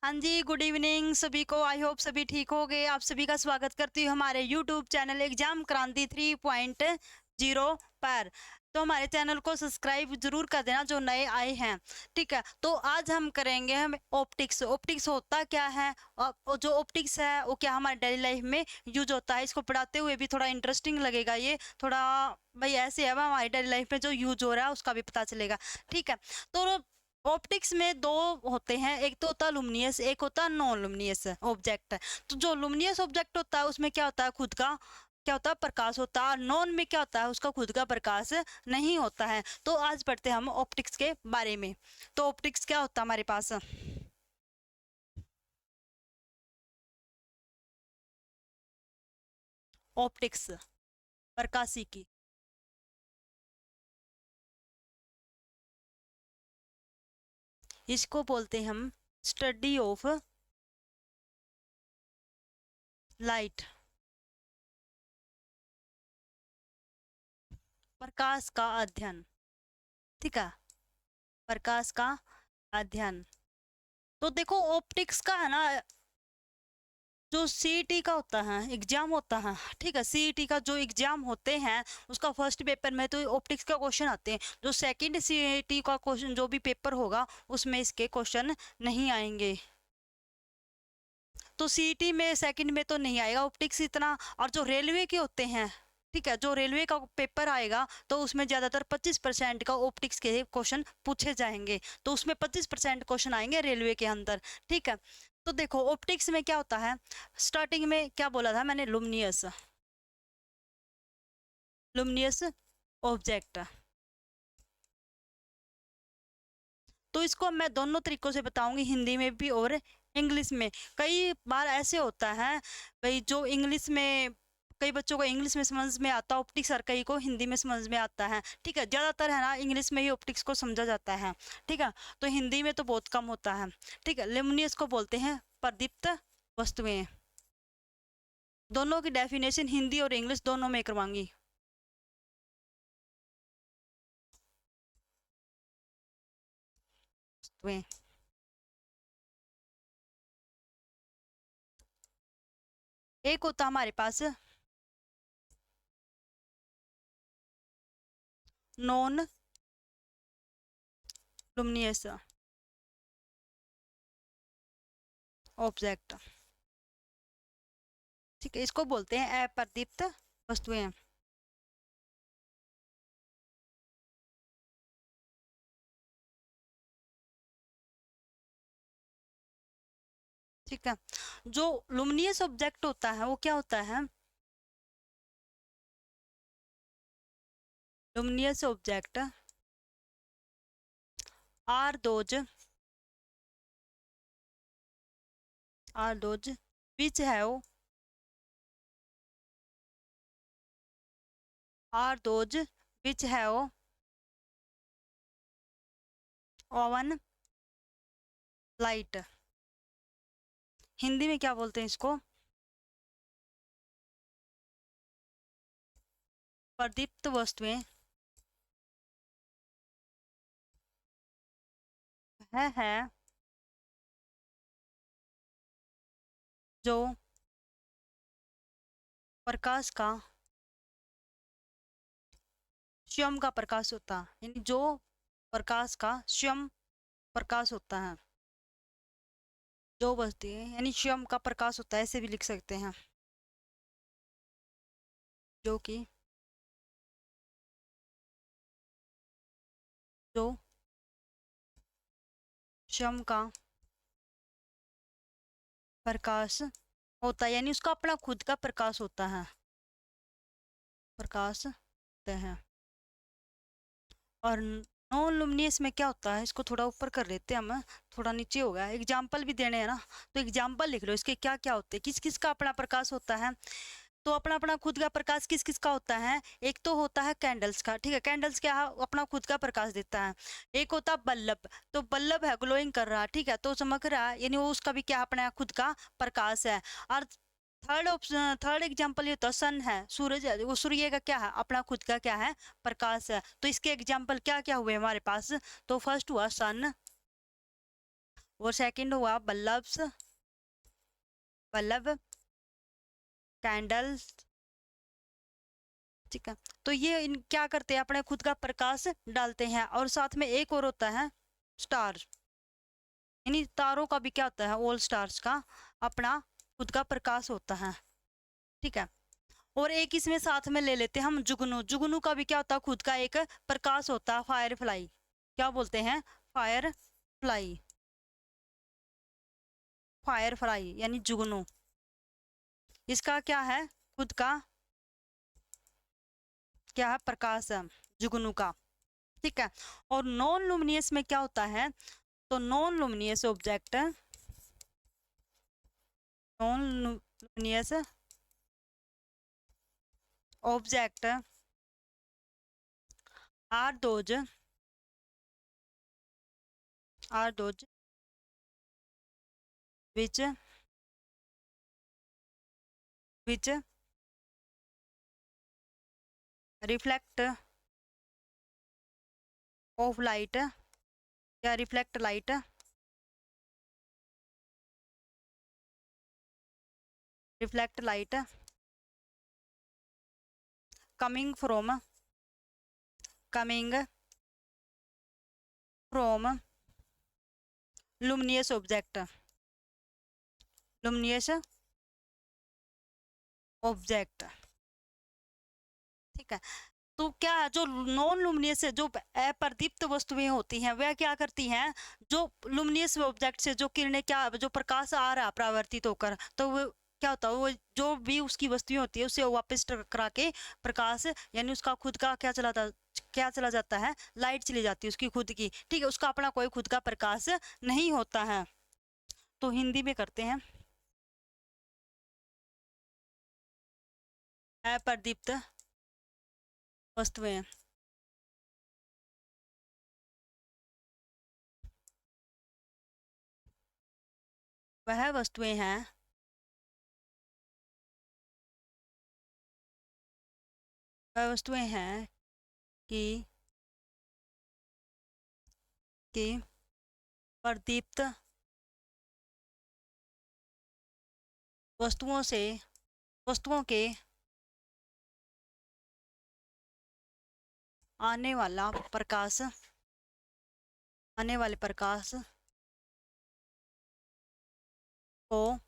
हाँ जी, good evening सभी को। आई होप सभी ठीक हो गए। आप सभी का स्वागत करती हूँ हमारे यूट्यूब चैनल एग्जाम क्रांति 3.0 पर। तो हमारे चैनल को सब्सक्राइब जरूर कर देना जो नए आए हैं। ठीक है, तो आज हम करेंगे हम ऑप्टिक्स। ऑप्टिक्स होता क्या है और जो ऑप्टिक्स है वो क्या हमारे डेली लाइफ में यूज होता है। इसको पढ़ाते हुए भी थोड़ा इंटरेस्टिंग लगेगा। ये थोड़ा भाई ऐसे है हमारी डेली लाइफ में जो यूज हो रहा है उसका भी पता चलेगा। ठीक है, तो ऑप्टिक्स में दो होते हैं, एक तो होता है लुमिनियस, एक होता है नॉन लुमिनियस ऑब्जेक्ट। तो जो लुमिनियस ऑब्जेक्ट होता है उसमें क्या होता है, खुद का क्या होता है, प्रकाश होता है। नॉन में क्या होता है, उसका खुद का प्रकाश नहीं होता है। तो आज पढ़ते हैं हम ऑप्टिक्स के बारे में। तो ऑप्टिक्स क्या होता है हमारे पास, ऑप्टिक्स प्रकाशी की, इसको बोलते हैं हम स्टडी ऑफ लाइट, प्रकाश का अध्ययन। ठीक है, प्रकाश का अध्ययन। तो देखो ऑप्टिक्स का है ना, जो सीईटी का होता है एग्जाम होता है। ठीक है, सीईटी का जो एग्जाम होते हैं उसका फर्स्ट पेपर में तो ऑप्टिक्स का क्वेश्चन आते हैं। जो सेकंड सीईटी का क्वेश्चन जो भी पेपर होगा उसमें इसके क्वेश्चन नहीं आएंगे। तो सीईटी में सेकंड में तो नहीं आएगा ऑप्टिक्स इतना। और जो रेलवे के होते हैं, ठीक है, जो रेलवे का पेपर आएगा तो उसमें ज़्यादातर 25% का ऑप्टिक्स के क्वेश्चन पूछे जाएंगे। तो उसमें 25% क्वेश्चन आएंगे रेलवे के अंदर। ठीक है, तो देखो ऑप्टिक्स में क्या होता है। स्टार्टिंग में क्या बोला था मैंने, लुमिनियस, लुमिनियस ऑब्जेक्ट। तो इसको मैं दोनों तरीकों से बताऊंगी, हिंदी में भी और इंग्लिश में। कई बार ऐसे होता है भाई, जो इंग्लिश में कई बच्चों को इंग्लिश में समझ में आता है ऑप्टिक्स और कई को हिंदी में समझ में आता है। ठीक है, ज़्यादातर है ना इंग्लिश में ही ऑप्टिक्स को समझा जाता है। ठीक है, तो हिंदी में तो बहुत कम होता है। ठीक है, लुमिनियस को बोलते हैं प्रदीप्त वस्तुएं। दोनों की डेफिनेशन हिंदी और इंग्लिश दोनों में करवाऊंगी। वस्तुएं, एक होता हमारे पास नॉन लुमिनियस ऑब्जेक्ट। ठीक है, इसको बोलते हैं अप्रदीप्त वस्तुएं। ठीक है, जो लुमिनियस ऑब्जेक्ट होता है वो क्या होता है, luminous object are those which have are those which have own light. Hindi में क्या बोलते हैं इसको, प्रदीप्त वस्तुएं है जो प्रकाश का स्वयं का प्रकाश होता है, यानी जो प्रकाश का स्वयं प्रकाश होता है। जो वस्तुएं यानी स्वयं का प्रकाश होता है, ऐसे भी लिख सकते हैं, जो कि जो स्वयं का प्रकाश होता है, यानी उसका अपना खुद का प्रकाश होता है, प्रकाश होते हैं। और नॉन लुमिनियस में क्या होता है, इसको थोड़ा ऊपर कर लेते हैं हम, थोड़ा नीचे हो गया। एग्जाम्पल भी देने हैं ना, तो एग्जाम्पल लिख लो इसके क्या क्या होते हैं, किस किस का अपना प्रकाश होता है। तो अपना अपना खुद का प्रकाश किस किस का होता है। एक तो होता है कैंडल्स का। ठीक है, कैंडल्स क्या है, अपना खुद का प्रकाश देता है। एक होता है बल्ब, तो बल्ब है ग्लोइंग कर रहा है, ठीक है, तो चमक रहा है, यानी वो उसका भी क्या अपना खुद का प्रकाश है। और थर्ड ऑप्शन, थर्ड एग्जाम्पल ये तो सन है, सूरज है, वो सूर्य का क्या है, अपना खुद का क्या है, प्रकाश है। तो इसके एग्जाम्पल क्या क्या हुए हमारे पास, तो फर्स्ट हुआ सन, और सेकंड हुआ बल्ब्स, बल्ब, कैंडल्स, ठीक है। तो ये इन क्या करते हैं, अपने खुद का प्रकाश डालते हैं। और साथ में एक और होता है स्टार, यानी तारों का भी क्या होता है, ऑल स्टार्स का अपना खुद का प्रकाश होता है, ठीक है। और एक इसमें साथ में ले लेते हैं हम जुगनू, जुगनू का भी क्या होता है, खुद का एक प्रकाश होता है, फायर फ्लाई, क्या बोलते हैं, फायर फ्लाई, फायर फ्लाई यानी जुगनू, इसका क्या है, खुद का क्या है, प्रकाश है जुगनू का, ठीक है। और नॉन लुमिनियस में क्या होता है, तो non luminous object, non luminous object are those, are those which reflect of light या reflect light, reflect light coming from luminous object, luminous object, ठीक है। तो क्या है, जो नॉन लुमिनियस है, जो अप्रदीप्त वस्तुएं होती हैं, वह क्या करती हैं, जो लुमिनियस ऑब्जेक्ट से जो किरणें, क्या जो प्रकाश आ रहा है परावर्तित होकर, तो वो क्या होता है, वो जो भी उसकी वस्तुएं होती है उससे वापस टकरा के प्रकाश, यानी उसका खुद का क्या चला जाता है, लाइट चली जाती है उसकी खुद की, ठीक है। उसका अपना कोई खुद का प्रकाश नहीं होता है। तो हिंदी में करते हैं, अप्रदीप्त वस्तुएं, वह वस्तुएं हैं कि प्रदीप्त वस्तुओं के आने वाले प्रकाश को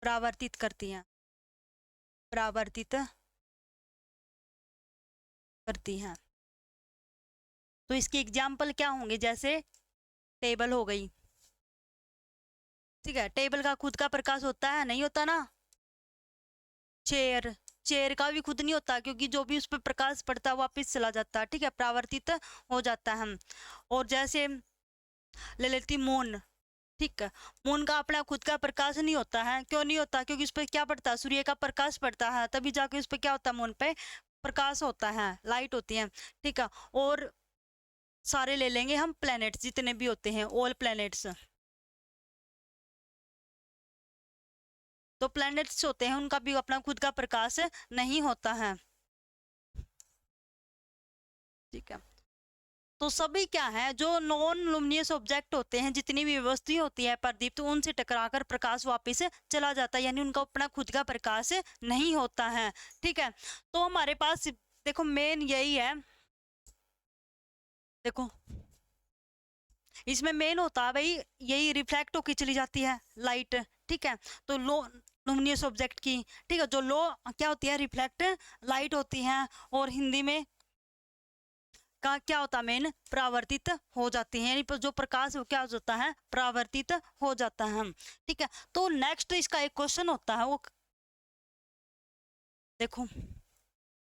परावर्तित करती हैं, तो इसके एग्जाम्पल क्या होंगे, जैसे टेबल हो गई, ठीक है। टेबल का खुद का प्रकाश होता है, नहीं होता ना। चेयर का भी खुद नहीं होता, क्योंकि जो भी उस पर प्रकाश पड़ता है वापिस चला जाता है, ठीक है, परावर्तित हो जाता है। और जैसे ले लेती मून, ठीक है। मून का अपना खुद का प्रकाश नहीं होता है, क्यों नहीं होता, क्योंकि उस पर क्या पड़ता है, सूर्य का प्रकाश पड़ता है, तभी जाके उस पर क्या होता है, मून पे प्रकाश होता है, लाइट होती है, ठीक है। और सारे ले लेंगे हम प्लैनेट्स, जितने भी होते हैं ऑल प्लैनेट्स, तो प्लैनेट्स होते हैं उनका भी अपना खुद का प्रकाश नहीं होता है, ठीक है। तो सभी क्या है, जो नॉन लुमिनियस ऑब्जेक्ट होते हैं, जितनी भी वस्तुएं होती है प्रदीप्त, तो उनसे टकराकर प्रकाश वापस चला जाता है, यानी उनका अपना खुद का प्रकाश नहीं होता है, ठीक है। तो हमारे पास देखो मेन यही है, देखो इसमें मेन होता है भाई, यही रिफ्लेक्ट होकर चली जाती है लाइट, ठीक है। तो लो लुमिनियस ऑब्जेक्ट की, ठीक है, जो लो क्या होती है, रिफ्लेक्ट लाइट होती है, और हिंदी में का क्या होता है, मेन परावर्तित हो जाती है, यानी जो प्रकाश वो क्या हो जाता है, परावर्तित हो जाता है, ठीक है। तो नेक्स्ट इसका एक क्वेश्चन होता है, वो देखो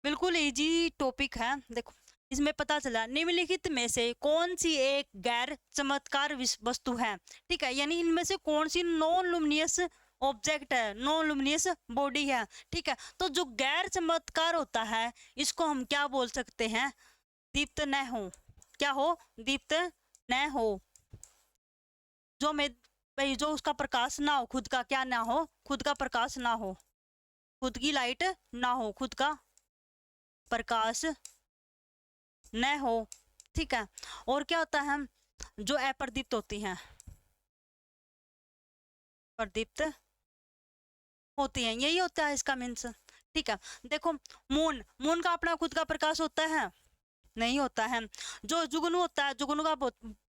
बिल्कुल इजी टॉपिक है। देखो इसमें पता चला, निम्नलिखित में से कौन सी एक गैर चमत्कार वस्तु है, ठीक है, यानी इनमें से कौन सी नॉन लुमिनियस ऑब्जेक्ट है, नॉन लुमिनियस बॉडी है, ठीक है। तो जो गैर चमत्कार होता है, इसको हम क्या बोल सकते हैं, दीप्त न हो, क्या हो, दीप्त न हो, जो में भाई जो उसका प्रकाश ना हो, खुद का क्या ना हो, खुद का प्रकाश ना हो, खुद की लाइट ना हो, खुद का प्रकाश न हो, ठीक है। और क्या होता है, जो अप्रदीप्त होती हैं, प्रदीप्त होती हैं, यही होता है इसका मीन्स। ठीक है, देखो मून, मून का अपना खुद का प्रकाश होता है, नहीं होता है। जो जुगनू होता है, जुगनू का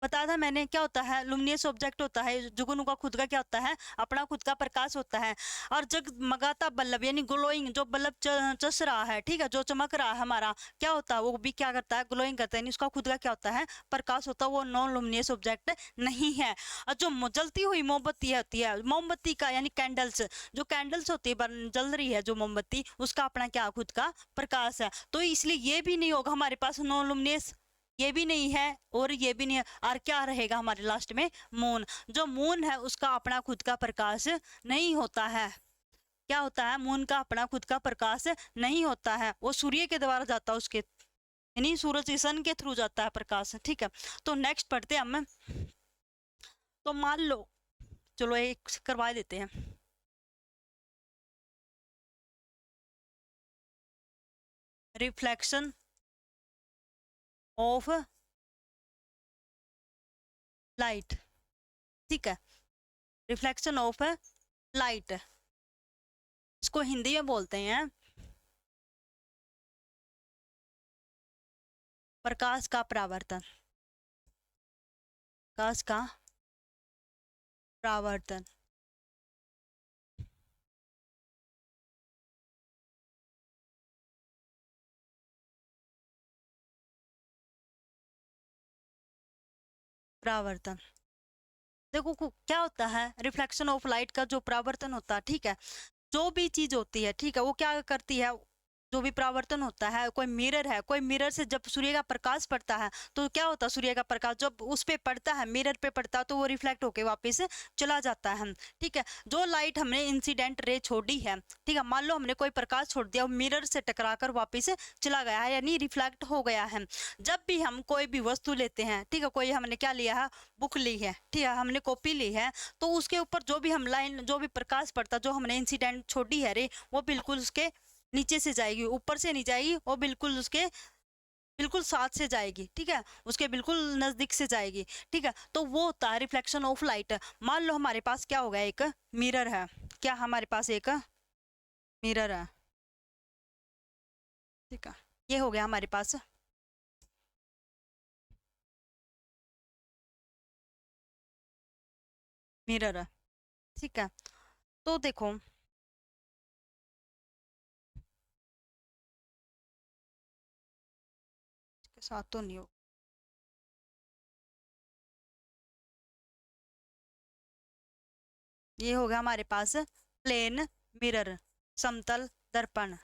बताया था मैंने, क्या होता है, लुमिनियस ऑब्जेक्ट होता है। जुगनू का खुद का क्या होता है, अपना खुद का प्रकाश होता है। और जगमगाता बल्ब यानी ग्लोइंग, जो बल्ब चस रहा है, ठीक है, जो चमक रहा है हमारा, क्या होता है, वो भी क्या करता है, ग्लोइंग करता है, यानी उसका खुद का क्या होता है, प्रकाश होता है, वो नॉन लुमिनियस ऑब्जेक्ट नहीं है। और जो जलती हुई मोमबत्ती होती है, मोमबत्ती का यानी कैंडल्स, जो कैंडल्स होती है जल रही है जो मोमबत्ती, उसका अपना क्या खुद का प्रकाश है। तो इसलिए ये भी नहीं होगा हमारे पास नॉन लुमिनियस, ये भी नहीं है और ये भी नहीं है, और क्या रहेगा हमारे लास्ट में, मून। जो मून है उसका अपना खुद का प्रकाश नहीं होता है। क्या होता है, मून का अपना खुद का प्रकाश नहीं होता है, वो सूर्य के द्वारा जाता है, उसके यानी सूरज सन के थ्रू जाता है प्रकाश। ठीक है, तो नेक्स्ट पढ़ते हैं हम। तो मान लो, चलो एक करवा देते हैं। रिफ्लेक्शन ऑफ लाइट, ठीक है, रिफ्लेक्शन ऑफ लाइट, इसको हिंदी में बोलते हैं प्रकाश का परावर्तन, प्रकाश का परावर्तन। परावर्तन, देखो क्या होता है, रिफ्लेक्शन ऑफ लाइट का जो परावर्तन होता है, ठीक है, जो भी चीज होती है, ठीक है, वो क्या करती है, जो भी परावर्तन होता है, कोई मिरर है, कोई मिरर से जब सूर्य का प्रकाश पड़ता है, तो क्या होता है, सूर्य का प्रकाश जब उस पे पड़ता है, मिरर पे पड़ता है, तो वो रिफ्लेक्ट होके वापस चला जाता है। ठीक है, जो लाइट हमने इंसिडेंट रे छोड़ी है, ठीक है, मान लो हमने कोई प्रकाश छोड़ दिया, वो मिरर से टकराकर वापस चला गया है, यानी रिफ्लेक्ट हो गया है। जब भी हम कोई भी वस्तु लेते हैं, ठीक है, कोई हमने क्या लिया है, बुक ली है, ठीक है, हमने कॉपी ली है, तो उसके ऊपर जो भी हम लाइन, जो भी प्रकाश पड़ता, जो हमने इंसिडेंट छोड़ी है रे, वो बिल्कुल उसके नीचे से जाएगी, ऊपर से नहीं जाएगी, वो बिल्कुल उसके बिल्कुल साथ से जाएगी, ठीक है, उसके बिल्कुल नजदीक से जाएगी। ठीक है, तो वो होता है रिफ्लेक्शन ऑफ लाइट। मान लो हमारे पास क्या हो गया, एक मिरर है, क्या हमारे पास एक मिरर है, ठीक है, ये हो गया हमारे पास मिरर है। ठीक है, तो देखो इसके साथ तो नहीं हो, ये हो गया हमारे पास प्लेन मिरर, समतल दर्पण।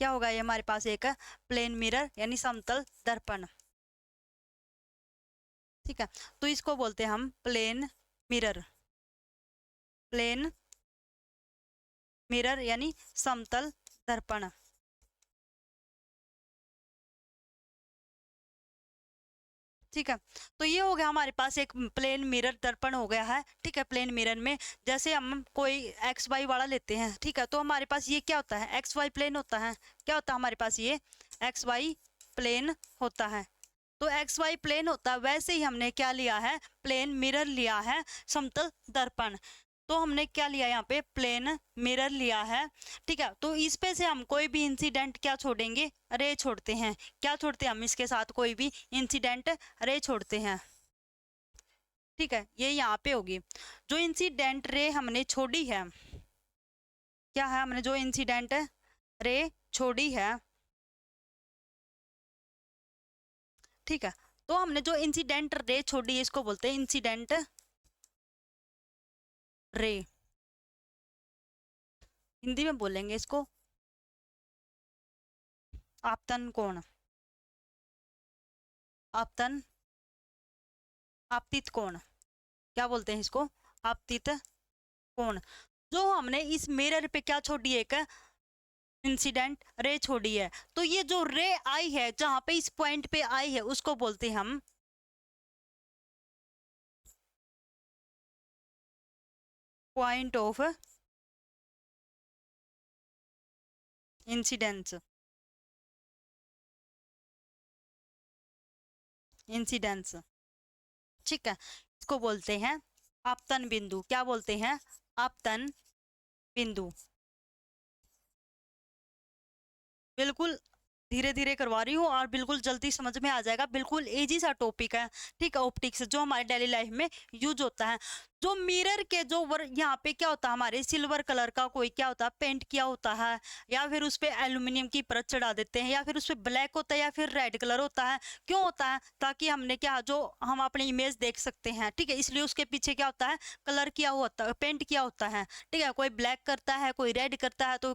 क्या होगा ये हमारे पास एक प्लेन मिरर यानी समतल दर्पण। ठीक है, तो इसको बोलते हैं हम प्लेन मिरर, प्लेन मिरर यानी समतल दर्पण। ठीक है, तो ये हो गया हमारे पास एक प्लेन मिरर दर्पण हो गया है। ठीक है, प्लेन मिरर में जैसे हम कोई एक्स वाई वाला लेते हैं, ठीक है, तो हमारे पास ये क्या होता है, एक्स वाई प्लेन होता है। क्या होता है हमारे पास, ये एक्स वाई प्लेन होता है। तो एक्स वाई प्लेन होता है, वैसे ही हमने क्या लिया है, प्लेन मिरर लिया है, समतल दर्पण। तो हमने क्या लिया यहाँ पे, प्लेन मिरर लिया है। ठीक है, तो इस पे से हम कोई भी इंसिडेंट क्या छोड़ेंगे, रे छोड़ते हैं। क्या छोड़ते हैं हम इसके साथ, कोई भी इंसिडेंट रे छोड़ते हैं। ठीक है, ये यहाँ पे होगी, जो इंसिडेंट रे हमने छोड़ी है, क्या है, हमने जो इंसिडेंट रे छोड़ी है, ठीक है, तो हमने जो इंसिडेंट रे छोड़ी है, इसको बोलते हैं इंसिडेंट रे, हिंदी में बोलेंगे इसको आपतन कोण, आपतन, आपतित कोण, क्या बोलते हैं इसको, आपतित कोण। जो हमने इस मिरर पे क्या छोड़ी है, एक इंसिडेंट रे छोड़ी है, तो ये जो रे आई है, जहां पे इस पॉइंट पे आई है, उसको बोलते हैं हम पॉइंट ऑफ इंसिडेंस, इंसिडेंस। ठीक है, इसको बोलते हैं आपतन बिंदु। क्या बोलते हैं? आपतन बिंदु। बिल्कुल धीरे धीरे करवा रही हूँ और बिल्कुल जल्दी समझ में आ जाएगा, बिल्कुल इजी सा टॉपिक है, ठीक है। ऑप्टिक्स जो हमारे डेली लाइफ में यूज होता है। जो मिरर के जो यहाँ पे क्या होता है, हमारे सिल्वर कलर का कोई क्या होता है, पेंट किया होता है, या फिर उस पे एल्यूमिनियम की परत चढ़ा देते हैं, या फिर उस पे ब्लैक होता है या फिर रेड कलर होता है। क्यों होता है? ताकि हमने क्या, जो हम अपनी इमेज देख सकते हैं, ठीक है, इसलिए उसके पीछे क्या होता है, कलर किया हुआ होता है, पेंट किया होता है, ठीक है। कोई ब्लैक करता है, कोई रेड करता है, तो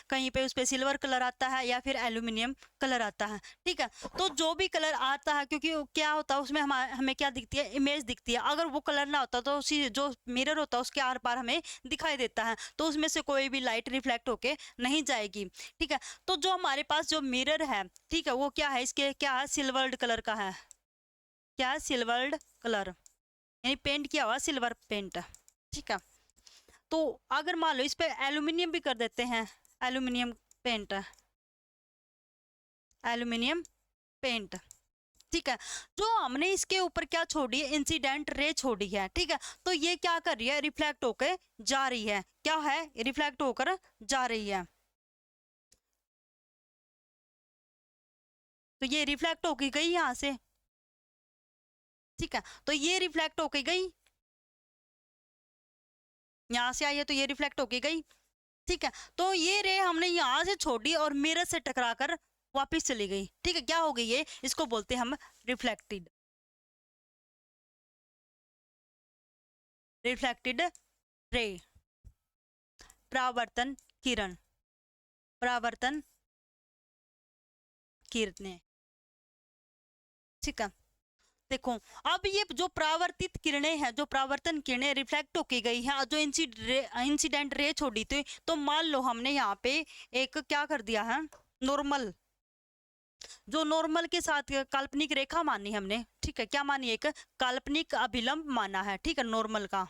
कहीं पे उस पे सिल्वर कलर आता है या फिर एल्यूमिनियम कलर आता है, ठीक है। तो जो भी कलर आता है, क्योंकि क्या होता है उसमें हमें क्या दिखती है, इमेज दिखती है। अगर वो कलर ना होता तो उसी जो मिरर होता है उसके आर पार हमें दिखाई देता है, तो उसमें से कोई भी लाइट रिफ्लेक्ट होके नहीं जाएगी, ठीक है। तो जो हमारे पास जो मिरर है, ठीक है, वो क्या है, इसके क्या है, सिल्वर्ड कलर का है। क्या है? सिल्वर्ड कलर, यानी पेंट किया हुआ सिल्वर पेंट, ठीक है। तो अगर मान लो इस पे एल्यूमिनियम भी कर देते हैं, एल्यूमिनियम पेंट, एल्यूमिनियम पेंट, ठीक है। जो हमने इसके ऊपर क्या छोड़ी है, इंसिडेंट रे छोड़ी है, ठीक है। तो ये क्या कर रही है, रिफ्लेक्ट होकर जा रही है। क्या है? रिफ्लेक्ट होकर जा रही है। तो ये रिफ्लेक्ट होके गई यहां से, ठीक है। तो ये रिफ्लेक्ट होके गई, यहां से आई है तो ये रिफ्लेक्ट होके गई, ठीक है। तो ये रे हमने यहां से छोड़ी और मिरर से टकरा कर वापिस चली गई, ठीक है। क्या हो गई ये? इसको बोलते हैं हम रिफ्लेक्टेड, रिफ्लेक्टेड रे, परावर्तन किरण, परावर्तन किरणें, ठीक है। देखो, अब ये जो परावर्तित किरणें हैं, जो परावर्तन किरणें रिफ्लेक्ट होके गई हैं, जो इंसिडेंट रे छोड़ी थी, तो मान लो हमने यहाँ पे एक क्या कर दिया है, नॉर्मल, जो नॉर्मल के साथ काल्पनिक रेखा मानी हमने, ठीक है। क्या मानी? एक काल्पनिक अभिलंब माना है, ठीक है, नॉर्मल का।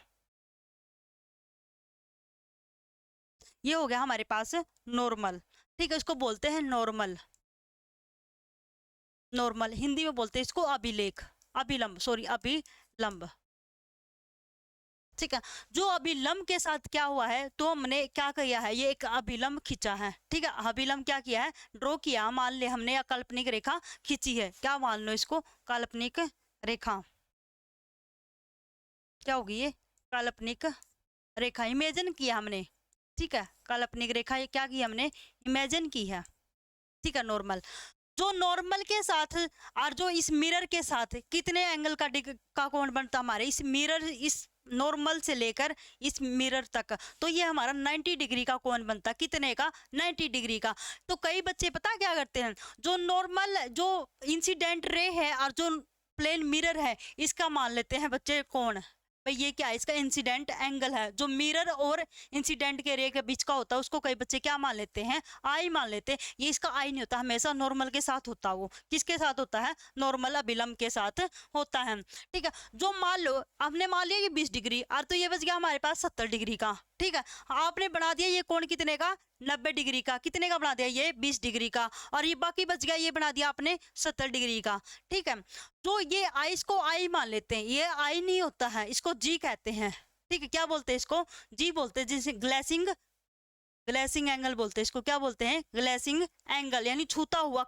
ये हो गया हमारे पास नॉर्मल, ठीक है। इसको बोलते हैं नॉर्मल, नॉर्मल हिंदी में बोलते हैं इसको अभिलेख, अभिलंब, सॉरी अभिलंब, ठीक है। जो अभिलंब के साथ क्या हुआ है, तो हमने क्या किया है, ये एक अभिलंब खींचा है, ठीक है। अभिलंब क्या किया है, ड्रॉ किया। मान ले हमने काल्पनिक रेखा खींची है, क्या मान लो इसको, काल्पनिक रेखा। क्या होगी ये? काल्पनिक रेखा, इमेजिन किया हमने, ठीक है। काल्पनिक रेखा ये क्या की हमने, इमेजिन की है, ठीक है। नॉर्मल, जो नॉर्मल के साथ और जो इस मिरर के साथ कितने एंगल का कोण बनता हमारे, इस मिरर, इस नॉर्मल से लेकर इस मिरर तक, तो ये हमारा 90 डिग्री का कोण बनता। कितने का? 90 डिग्री का। तो कई बच्चे पता क्या करते हैं, जो नॉर्मल, जो इंसिडेंट रे है और जो प्लेन मिरर है, इसका मान लेते हैं बच्चे कोण, भाई ये क्या है, इसका इंसिडेंट एंगल है। जो मिरर और इंसिडेंट के रे के बीच का होता है उसको कई बच्चे क्या मान लेते हैं, आई मान लेते हैं। ये इसका आई नहीं होता, हमेशा नॉर्मल के साथ होता, वो किसके साथ होता है, नॉर्मल अभिलंब के साथ होता है, ठीक है। जो मान लो आपने मान लिया ये 20 डिग्री, और तो ये बच गया हमारे पास 70 डिग्री का, ठीक है। आपने बना दिया ये कोण कितने का, 90 डिग्री का। कितने का बना दिया, ये 20 डिग्री का, और ये बाकी बच गया, ये बना दिया आपने 70 डिग्री का, ठीक है। तो ये आई, इसको आई मान लेते हैं, ये आई नहीं होता है, इसको जी कहते हैं, ठीक है। क्या बोलते हैं इसको? जी बोलते हैं, जिसे ग्लेसिंग, ग्लेसिंग एंगल बोलते हैं इसको। क्या बोलते हैं? ग्लेसिंग एंगल, यानी छूता हुआ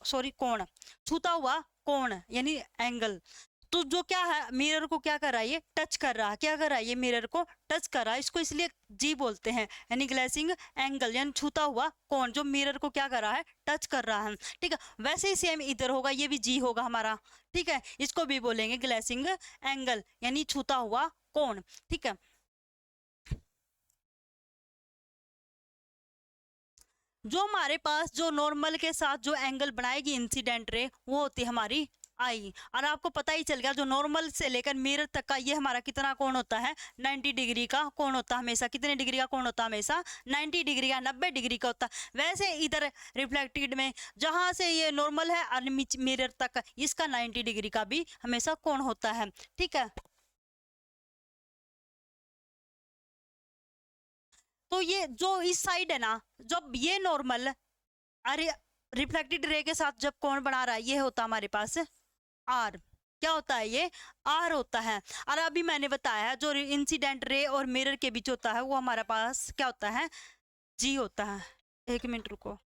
सॉरी कोण, छूता हुआ कोण यानी एंगल। तो जो क्या है, मिरर को क्या कर रहा है, ये टच कर रहा है, क्या कर रहा है, ये मिरर को टच कर रहा है, इसको इसलिए जी बोलते हैं, यानी ग्लेसिंग एंगल, यानी छूता हुआ कोण, जो मिरर को क्या कर रहा है, टच कर रहा है, ठीक है। वैसे ही सेम इधर होगा, ये भी जी होगा हमारा, ठीक है। इसको भी बोलेंगे ग्लेसिंग एंगल, यानी छूता हुआ कोण, ठीक है। जो हमारे पास जो नॉर्मल के साथ जो एंगल बनाएगी इंसिडेंट रे, वो होती है हमारी आई। और आपको पता ही चल गया, जो नॉर्मल से लेकर मिरर तक का ये हमारा कितना कोण होता है, 90 डिग्री का कोण होता है हमेशा। कितने डिग्री का कोण होता है हमेशा? 90 डिग्री का, 90 डिग्री का होता है। वैसे इधर रिफ्लेक्टेड में जहां से ये नॉर्मल है और मिरर तक, इसका 90 डिग्री का भी हमेशा कोण होता है, ठीक है। तो ये जो इस साइड है ना, जब ये नॉर्मल, अरे रिफ्लेक्टेड रे के साथ जब कोण बना रहा है, ये होता हमारे पास आर, क्या होता है ये, आर होता है। और अभी मैंने बताया है जो इंसिडेंट रे और मिरर के बीच होता है वो हमारे पास क्या होता है, जी होता है। एक मिनट रुको।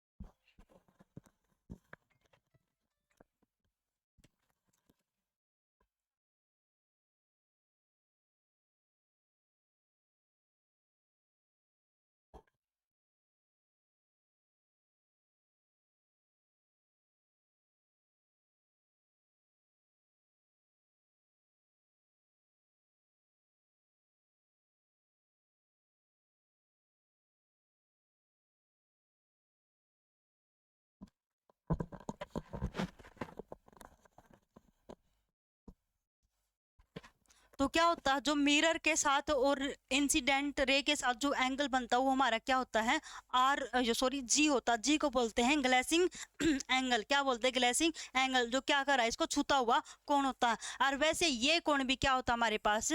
तो क्या होता है, जो मिरर के साथ और इंसिडेंट रे के साथ जो एंगल बनता है वो हमारा क्या होता है, आर सॉरी जी होता है। जी को बोलते हैं ग्लेसिंग एंगल। क्या बोलते हैं, ग्लेसिंग एंगल। जो क्या कर रहा है, इसको छूता हुआ कोण होता है। और वैसे ये कोण भी क्या होता है हमारे पास,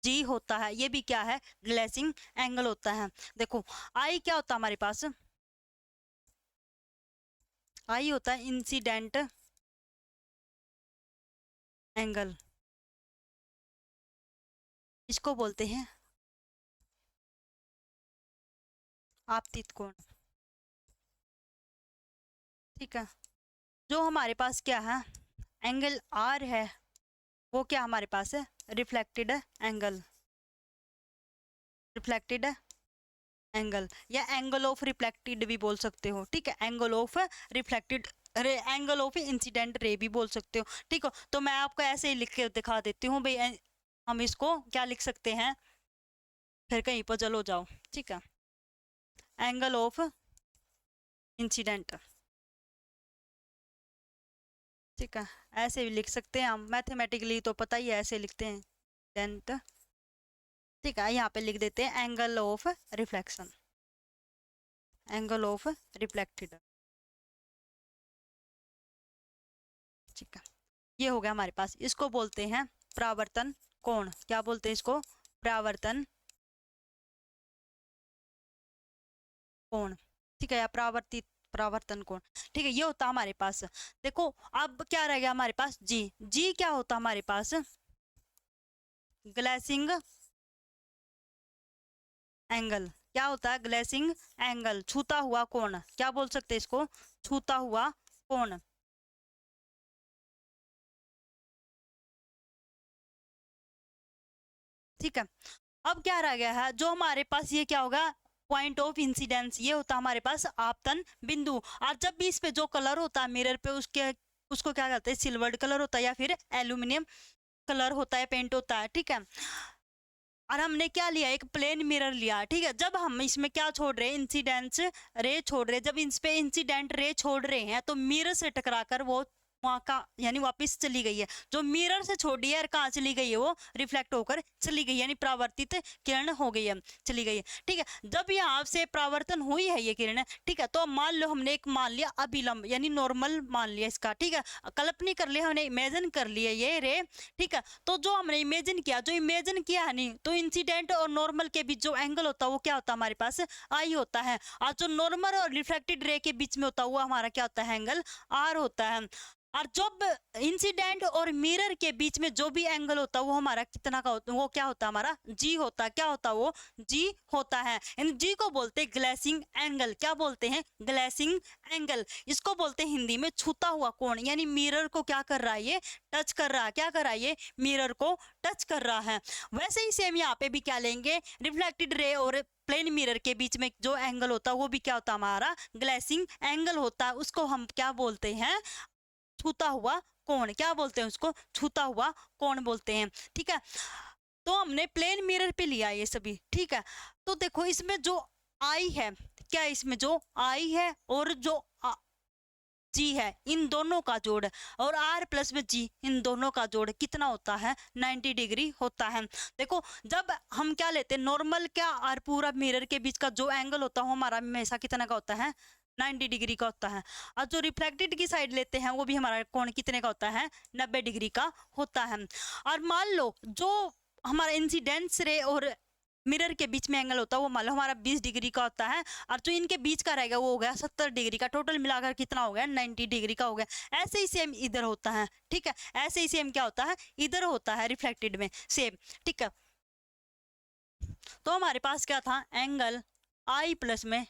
जी होता है। ये भी क्या है, ग्लेसिंग एंगल होता है। देखो आई क्या होता है हमारे पास, आई होता है इंसिडेंट एंगल, इसको बोलते हैं आपतित कोण। ठीक है, जो हमारे पास क्या है, एंगल आर है, वो क्या हमारे पास है, रिफ्लेक्टेड एंगल। रिफ्लेक्टेड एंगल या एंगल ऑफ रिफ्लेक्टेड भी बोल सकते हो। ठीक है, angle of reflected ray, angle of incident ray भी बोल सकते हो। ठीक है, तो मैं आपको ऐसे ही लिख के दिखा देती हूँ भाई, हम इसको क्या लिख सकते हैं, फिर कहीं पर जल हो जाओ। ठीक है, एंगल ऑफ इंसिडेंट। ठीक है, ऐसे भी लिख सकते हैं हम, मैथमेटिकली तो पता ही है ऐसे लिखते हैं डेंट। ठीक है, यहाँ पे लिख देते हैं angle of reflection, angle of reflected. ठीक है, ये हो गया हमारे पास। इसको बोलते हैं परावर्तन कोण। क्या बोलते हैं इसको, परावर्तन कोण। ठीक है, या परावर्तित परावर्तन कोण। ठीक है, ये होता हमारे पास। देखो अब क्या रह गया हमारे पास, जी। जी क्या होता हमारे पास, ग्लेसिंग एंगल। क्या होता है, ग्लेसिंग एंगल, छूता हुआ कोण। क्या बोल सकते हैं इसको, छूता हुआ कोण। ठीक है, अब क्या रह गया है, जो हमारे पास ये क्या होगा, पॉइंट ऑफ इंसिडेंस। ये होता हमारे पास आपतन बिंदु। और जब भी इस पे जो कलर होता है मिरर पे, उसके उसको क्या कहते हैं, सिल्वर्ड कलर होता है या फिर एल्यूमिनियम कलर होता है, पेंट होता है। ठीक है, और हमने क्या लिया, एक प्लेन मिरर लिया। ठीक है, जब हम इसमें क्या छोड़ रहे हैं, इंसिडेंस रे छोड़ रहे हैं, जब इस पे इंसिडेंट रे छोड़ रहे हैं तो मिरर से टकराकर वो वहां का यानी वापस चली गई है। जो मिरर से छोड़ी है और कहाँ चली गई है, वो रिफ्लेक्ट होकर चली गई, यानी परावर्तित किरण हो गई है, चली गई है। ठीक है, जब यहाँ से परावर्तन हुई है ये किरण, ठीक है, तो मान लो हमने एक मान लिया अभिलंब यानी नॉर्मल मान लिया इसका। ठीक है, कल्पना कर लिया, हमने इमेजिन कर लिया ये रे। ठीक है, तो जो हमने इमेजिन किया, जो इमेजिन किया है नहीं, तो इंसिडेंट और नॉर्मल के बीच जो एंगल होता है वो क्या होता है हमारे पास, आई होता है। और जो नॉर्मल और रिफ्लेक्टेड रे के बीच में होता है वो हमारा क्या होता है, एंगल आर होता है। और जब इंसिडेंट और मिरर के बीच में जो भी एंगल होता है वो हमारा कितना का होता है, वो क्या होता है हमारा, जी होता है। क्या होता है वो, जी होता है। इन जी को बोलते हैं ग्लेसिंग एंगल। क्या बोलते हैं, ग्लेसिंग एंगल। इसको बोलते हैं हिंदी में छूता हुआ कोण, यानी मिरर को क्या कर रहा है, ये टच कर रहा है। क्या कर रहा है, ये मिरर को टच कर रहा है। वैसे ही सेम यहाँ पे भी क्या लेंगे, रिफ्लेक्टेड रे और प्लेन मिरर के बीच में जो एंगल होता है वो भी क्या होता है हमारा, ग्लेसिंग एंगल होता है। उसको हम क्या बोलते हैं, छूता हुआ कोण। क्या बोलते हैं उसको, छूता हुआ कोण बोलते हैं। ठीक है, तो हमने प्लेन मिरर पे लिया ये सभी। ठीक है, तो देखो इसमें जो आई है, क्या इसमें जो आई है और जो जी है, इन दोनों का जोड़, और आर प्लस में जी, इन दोनों का जोड़ कितना होता है, 90 डिग्री होता है। देखो जब हम क्या लेते हैं, नॉर्मल क्या और पूरा मिरर के बीच का जो एंगल होता है हमारा हमेशा कितना का होता है, 90 डिग्री का होता है। और जो रिफ्लेक्टेड की साइड लेते हैं वो भी हमारा कोण कितने का होता है, 90 डिग्री का होता है। और मान लो जो हमारा इंसिडेंस रे और मिरर के बीच में एंगल होता है वो मान लो हमारा 20 डिग्री का होता है, और जो इनके बीच का रहेगा वो हो गया 70 डिग्री का। टोटल मिलाकर कितना हो गया, 90 डिग्री का हो गया। ऐसे ही सेम इधर होता है, ठीक है, ऐसे ही सेम क्या होता है, इधर होता है रिफ्लेक्टेड में सेम, ठीक है। तो हमारे पास क्या था, एंगल आई प्लस में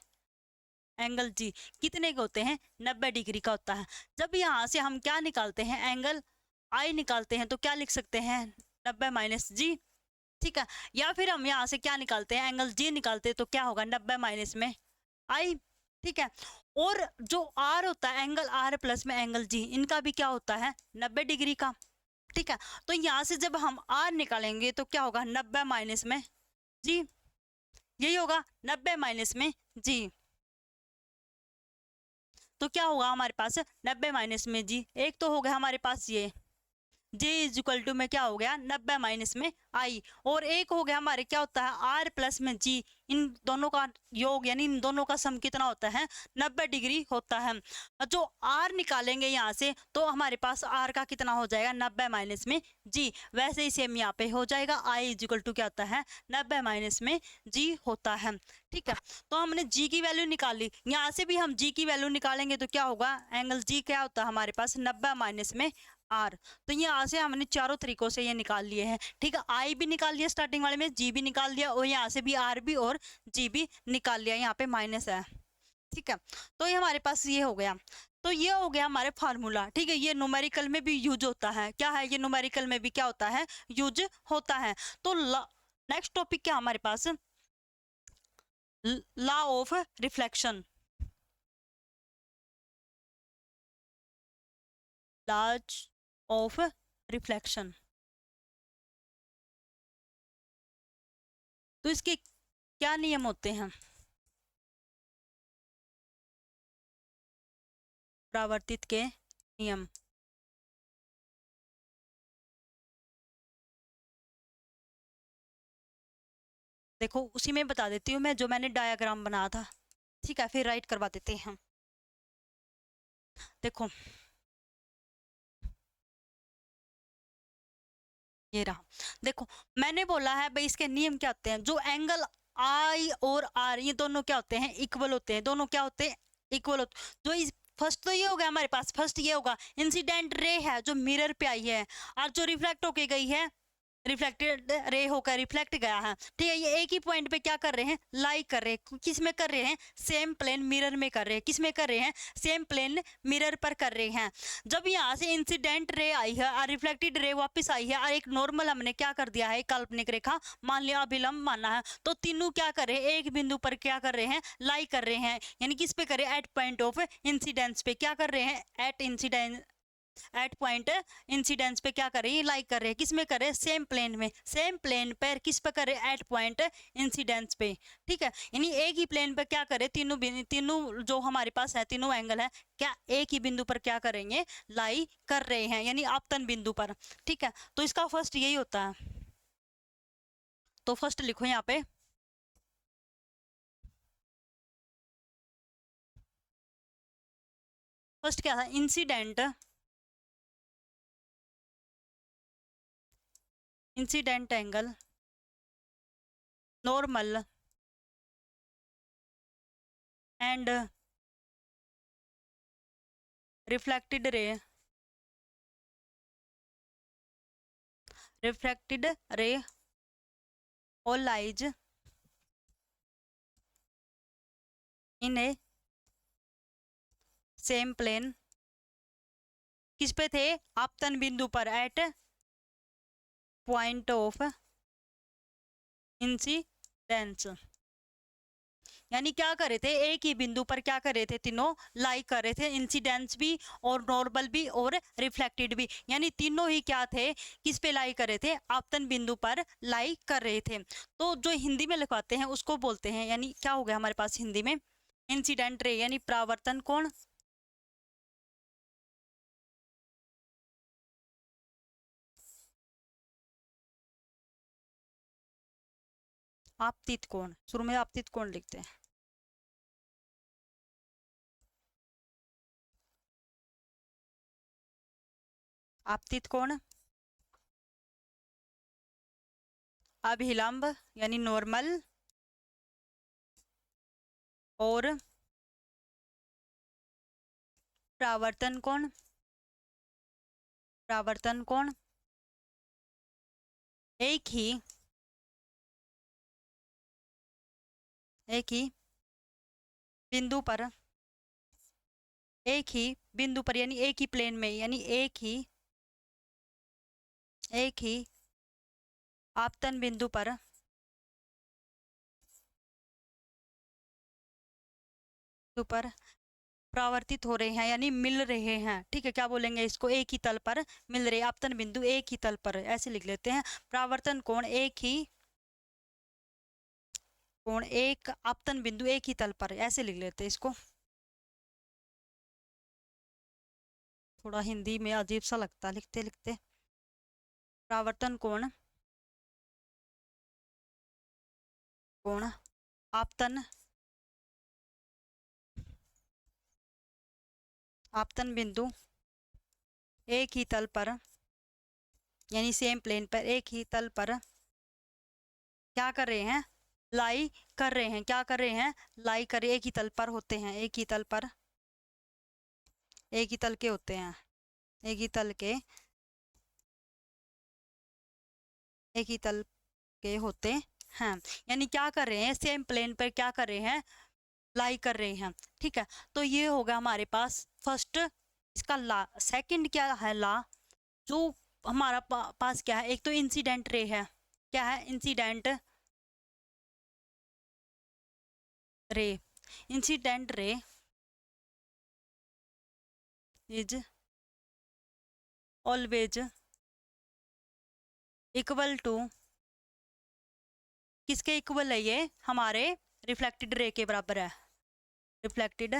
एंगल जी कितने के होते हैं, 90 डिग्री का होता है। जब यहाँ से हम क्या निकालते हैं, एंगल आई निकालते हैं, तो क्या लिख सकते हैं, 90 माइनस जी, ठीक है। या फिर हम यहाँ से क्या निकालते हैं, एंगल जी निकालते हैं, तो क्या होगा, 90 माइनस में आई, ठीक है। और जो आर होता है, एंगल आर प्लस में एंगल जी, इनका भी क्या होता है, 90 डिग्री का, ठीक है। तो यहाँ से जब हम आर निकालेंगे तो क्या होगा, 90 माइनस में जी, यही होगा 90 माइनस में जी। तो क्या होगा हमारे पास, 90 माइनस में जी, एक तो हो गया हमारे पास ये J इज इक्वल टू में क्या हो गया, 90 माइनस में I, और एक हो गया हमारे क्या होता है, R प्लस में G, इन दोनों का योग यानी इन दोनों का सम कितना होता है, 90 डिग्री होता है। जो R निकालेंगे यहाँ से तो हमारे पास R का कितना हो जाएगा, 90 माइनस में G। वैसे ही सेम यहाँ पे हो जाएगा, I इज इक्वल टू क्या होता है, 90 माइनस में G होता है, ठीक है। तो हमने G की वैल्यू निकाली, यहाँ से भी हम G की वैल्यू निकालेंगे तो क्या होगा, एंगल G क्या होता है हमारे पास, 90 माइनस में आर। तो यहाँ से हमने चारों तरीकों से ये निकाल लिए हैं, ठीक है। आई भी निकाल लिया स्टार्टिंग वाले में, जी भी निकाल लिया, और यहाँ से भी आर भी और जी भी निकाल लिया, यहाँ पे माइनस है, ठीक है। तो ये हमारे पास ये हो गया। तो ये हो गया हमारे फार्मूला, ठीक है। ये न्यूमेरिकल में भी यूज होता है, क्या है ये, न्यूमेरिकल में भी क्या होता है, यूज होता है। तो नेक्स्ट टॉपिक क्या हमारे पास, law of reflection, laws of reflection. तो इसके क्या नियम होते हैं, परावर्तित के नियम। देखो उसी में बता देती हूँ मैं, जो मैंने डायग्राम बनाया था, ठीक है, फिर राइट करवा देते हैं। देखो ये रहा, देखो मैंने बोला है भाई इसके नियम क्या होते हैं, जो एंगल आई और आर ये दोनों क्या होते हैं, इक्वल होते हैं, दोनों क्या होते हैं, इक्वल होते। जो इस फर्स्ट तो ये हो गया हमारे पास, फर्स्ट ये होगा इंसिडेंट रे है जो मिरर पे आई है, और जो रिफ्लेक्ट होके गई है, रिफ्लेक्टेड रे होकर रिफ्लेक्ट गया है, ठीक है। ये एक ही पॉइंट पे क्या कर रहे हैं, लाई कर रहे हैं, किस में कर रहे हैं, सेम प्लेन मिरर में कर रहे हैं, किस में कर रहे हैं, सेम प्लेन मिरर पर कर रहे हैं। जब यहाँ से इंसिडेंट रे आई है और रिफ्लेक्टेड रे वापस आई है, और एक नॉर्मल हमने क्या कर दिया है, काल्पनिक रेखा मान लिया, अभिलंब माना है, तो तीनों क्या कर रहे हैं, एक बिंदु पर क्या कर रहे हैं, लाई कर रहे हैं, यानी किस पे कर रहे हैं, एट पॉइंट ऑफ इंसिडेंस पे क्या कर रहे हैं, at incidence, at point incidence पे क्या कर रहे हैं, लाइक कर रहे हैं, किस में कर रहे हैं, सेम प्लेन में, सेम प्लेन पर किस पे कर रहे हैं, एट पॉइंट इंसिडेंस पे, ठीक है। यानी एक ही प्लेन पे क्या करें, तीनों जो हमारे पास है, तीनों एंगल है क्या एक ही बिंदु पर क्या करेंगे, लाई कर रहे हैं, यानी आपतन बिंदु पर, ठीक है। तो इसका फर्स्ट यही होता है, तो फर्स्ट लिखो यहाँ पे, फर्स्ट क्या था, incident, incident angle, normal and reflected ray, reflected ray all lies in a same plane, किस पे थे, आपतन बिंदु पर, एट पॉइंट ऑफ इंसिडेंस। यानी क्या कर रहे थे, एक ही बिंदु पर क्या कर रहे थे, तीनों लाई कर रहे थे, इंसिडेंस भी और नॉर्मल भी और रिफ्लेक्टेड भी, यानी तीनों ही क्या थे, किस पे लाई कर रहे थे, आपतन बिंदु पर लाई कर रहे थे। तो जो हिंदी में लिखवाते हैं उसको बोलते हैं, यानी क्या हो गया हमारे पास हिंदी में, इंसिडेंट रे यानी परावर्तन कोण, आपतित कोण, शुरू में आपतित कोण लिखते हैं, आपतित कोण, अभिलंब यानी नॉर्मल और परावर्तन कोण, परावर्तन कोण एक ही बिंदु पर, एक ही बिंदु पर यानी एक ही प्लेन में, यानी एक ही आपतन बिंदु पर परावर्तित हो रहे हैं यानी मिल रहे हैं। ठीक है, क्या बोलेंगे इसको, एक ही तल पर मिल रहे, आपतन बिंदु एक ही तल पर, ऐसे लिख लेते हैं। परावर्तन कोण एक आपतन बिंदु एक ही तल पर, ऐसे लिख लेते हैं इसको। थोड़ा हिंदी में अजीब सा लगता लिखते लिखते। परावर्तन कोण आपतन बिंदु एक ही तल पर यानी सेम प्लेन पर, एक ही तल पर क्या कर रहे हैं, लाई कर रहे हैं, क्या कर रहे हैं, लाई कर रहे, एक ही तल पर होते हैं, एक ही तल पर, एक ही तल के होते हैं, एक ही तल के, एक ही तल के होते हैं। यानी क्या कर रहे हैं, सेम प्लेन पर क्या कर रहे हैं, लाई कर रहे हैं। ठीक है, तो ये होगा हमारे पास फर्स्ट इसका ला। सेकंड क्या है ला, जो हमारा पास क्या है, एक तो इंसिडेंट रे है, क्या है, incident ray, incident ray is always equal to, किसके इक्वल है ये, हमारे रिफ्लेक्टेड रे के बराबर है, रिफ्लेक्टेड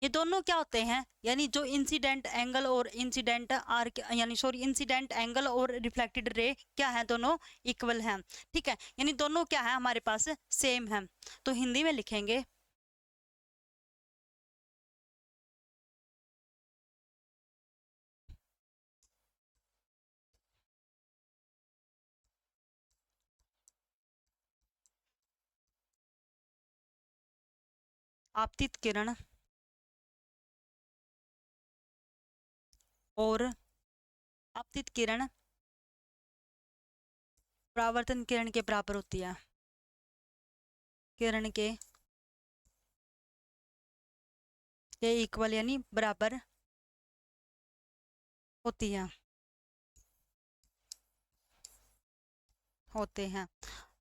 ये दोनों क्या होते हैं, यानी जो इंसिडेंट एंगल और इंसिडेंट आर्क यानी सॉरी इंसिडेंट एंगल और रिफ्लेक्टेड रे क्या है, दोनों इक्वल हैं। ठीक है, यानी दोनों क्या है हमारे पास, सेम है। तो हिंदी में लिखेंगे आपतित किरण और आपतित किरण परावर्तन किरण के बराबर होती है, किरण के इक्वल यानी बराबर होती है, होते हैं।